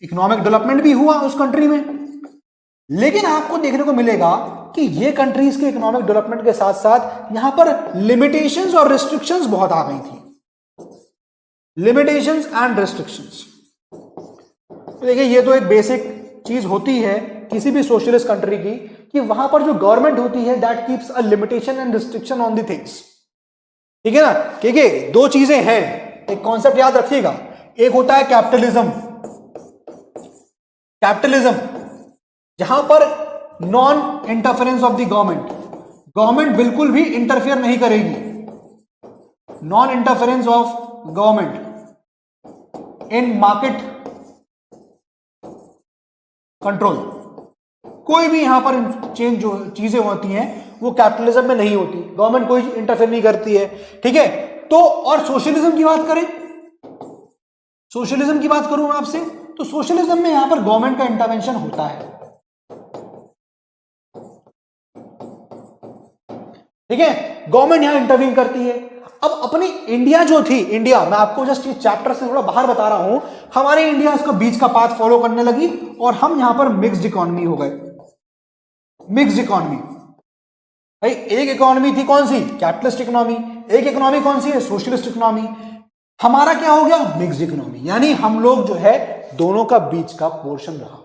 इकोनॉमिक डेवलपमेंट भी हुआ उस कंट्री में। लेकिन आपको देखने को मिलेगा कि ये कंट्रीज के इकोनॉमिक डेवलपमेंट के साथ साथ यहां पर लिमिटेशंस और रिस्ट्रिक्शंस बहुत आ गई थी। लिमिटेशंस एंड रिस्ट्रिक्शंस, तो देखिए ये तो एक बेसिक चीज होती है किसी भी सोशलिस्ट कंट्री की, कि वहां पर जो गवर्नमेंट होती है that keeps a limitation and restriction on the things. ठीक है ना, देखिए दो चीजें हैं, एक कॉन्सेप्ट याद रखिएगा, एक होता है कैपिटलिज्म। कैपिटलिज्म जहां पर non interference of the government, government बिल्कुल भी इंटरफेयर नहीं करेगी। Non interference of government in market control. कोई भी यहां पर चेंज जो चीजें होती हैं वो कैपिटलिज्म में नहीं होती, गवर्नमेंट कोई इंटरफेयर नहीं करती है। ठीक है, तो और सोशलिज्म की बात करें, सोशलिज्म की बात करूं आपसे, तो सोशलिज्म में यहां पर गवर्नमेंट का इंटरवेंशन होता है। ठीक है, गवर्नमेंट यहां इंटरवीन करती है। अब अपनी इंडिया जो थी, इंडिया, मैं आपको जस्ट इस चैप्टर से थोड़ा बाहर बता रहा हूं, हमारी इंडिया इसका बीच का पाथ फॉलो करने लगी और हम यहां पर मिक्स्ड इकोनॉमी हो गए। मिक्स्ड इकोनॉमी, भाई एक इकोनॉमी थी कौन सी, कैपिटलिस्ट इकोनॉमी, एक इकोनॉमी कौन सी है, सोशलिस्ट इकोनॉमी। हमारा क्या हो गया, मिक्स्ड इकोनॉमी, यानी हम लोग जो है दोनों का बीच का पोर्शन रहा।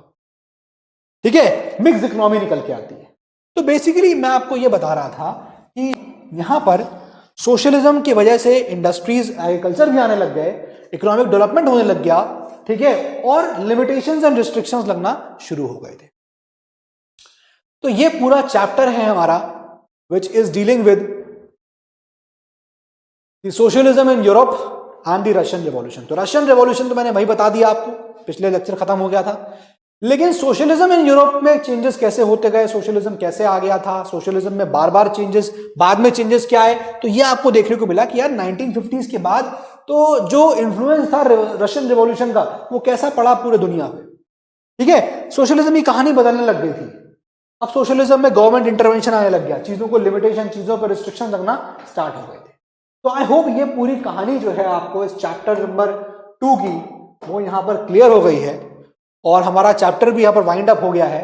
ठीक है, मिक्स्ड इकोनॉमी निकल के आती है। तो बेसिकली मैं आपको यह बता रहा था कि यहां पर सोशलिज्म की वजह से इंडस्ट्रीज, एग्रीकल्चर भी आने लग गए, इकोनॉमिक डेवलपमेंट होने लग गया। ठीक है, और लिमिटेशंस एंड रिस्ट्रिक्शंस लगना शुरू हो गए थे। तो ये पूरा चैप्टर है हमारा which is dealing with the socialism in Europe and the Russian revolution. तो रशियन रेवोल्यूशन तो मैंने वही बता दिया आपको, पिछले लेक्चर खत्म हो गया था। लेकिन सोशलिज्म इन यूरोप में चेंजेस कैसे होते गए, सोशलिज्म कैसे आ गया था, सोशलिज्म में बार बार चेंजेस, बाद में चेंजेस क्या आए, तो ये आपको देखने को मिला कि यार 1950s के बाद तो जो इन्फ्लुएंस था रशियन रिवॉल्यूशन का वो कैसा पड़ा पूरे दुनिया पे। ठीक है, सोशलिज्म की कहानी बदलने लग गई थी। अब सोशलिज्म में गवर्नमेंट इंटरवेंशन आने लग गया, चीजों को लिमिटेशन, चीजों पर रिस्ट्रिक्शन लगना स्टार्ट हो गए थे। तो आई होप ये पूरी कहानी जो है आपको इस चैप्टर नंबर 2 की वो यहां पर क्लियर हो गई है और हमारा चैप्टर भी यहां पर वाइंड अप हो गया है।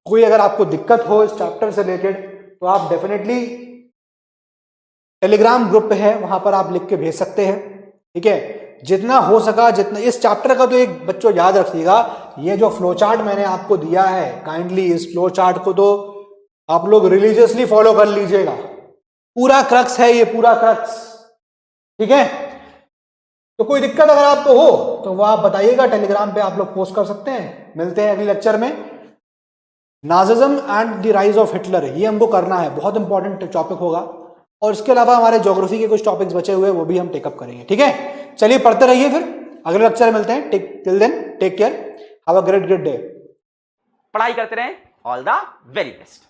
कोई अगर आपको दिक्कत हो इस चैप्टर से रिलेटेड तो आप डेफिनेटली टेलीग्राम ग्रुप पे है, वहां पर आप लिख के भेज सकते हैं। ठीक है, जितना हो सका, जितना इस चैप्टर का तो एक बच्चों याद रखिएगा, ये जो फ्लो चार्ट मैंने आपको दिया है, काइंडली इस फ्लो चार्ट को तो आप लोग रिलीजियसली फॉलो कर लीजिएगा। पूरा क्रक्स है ये, पूरा क्रक्स। ठीक है, तो कोई दिक्कत अगर आपको हो तो वो आप बताइएगा, टेलीग्राम पे आप लोग पोस्ट कर सकते हैं। मिलते हैं अगले लेक्चर में। Nazism and the rise of Hitler, ये हमको करना है, बहुत इंपॉर्टेंट टॉपिक होगा। और इसके अलावा हमारे ज्योग्राफी के कुछ टॉपिक्स बचे हुए वो भी हम टेकअप करेंगे। ठीक है, चलिए पढ़ते रहिए, फिर अगले लेक्चर में मिलते हैं। Till then take care, have a great day. पढ़ाई करते रहें, ऑल द वेरी बेस्ट।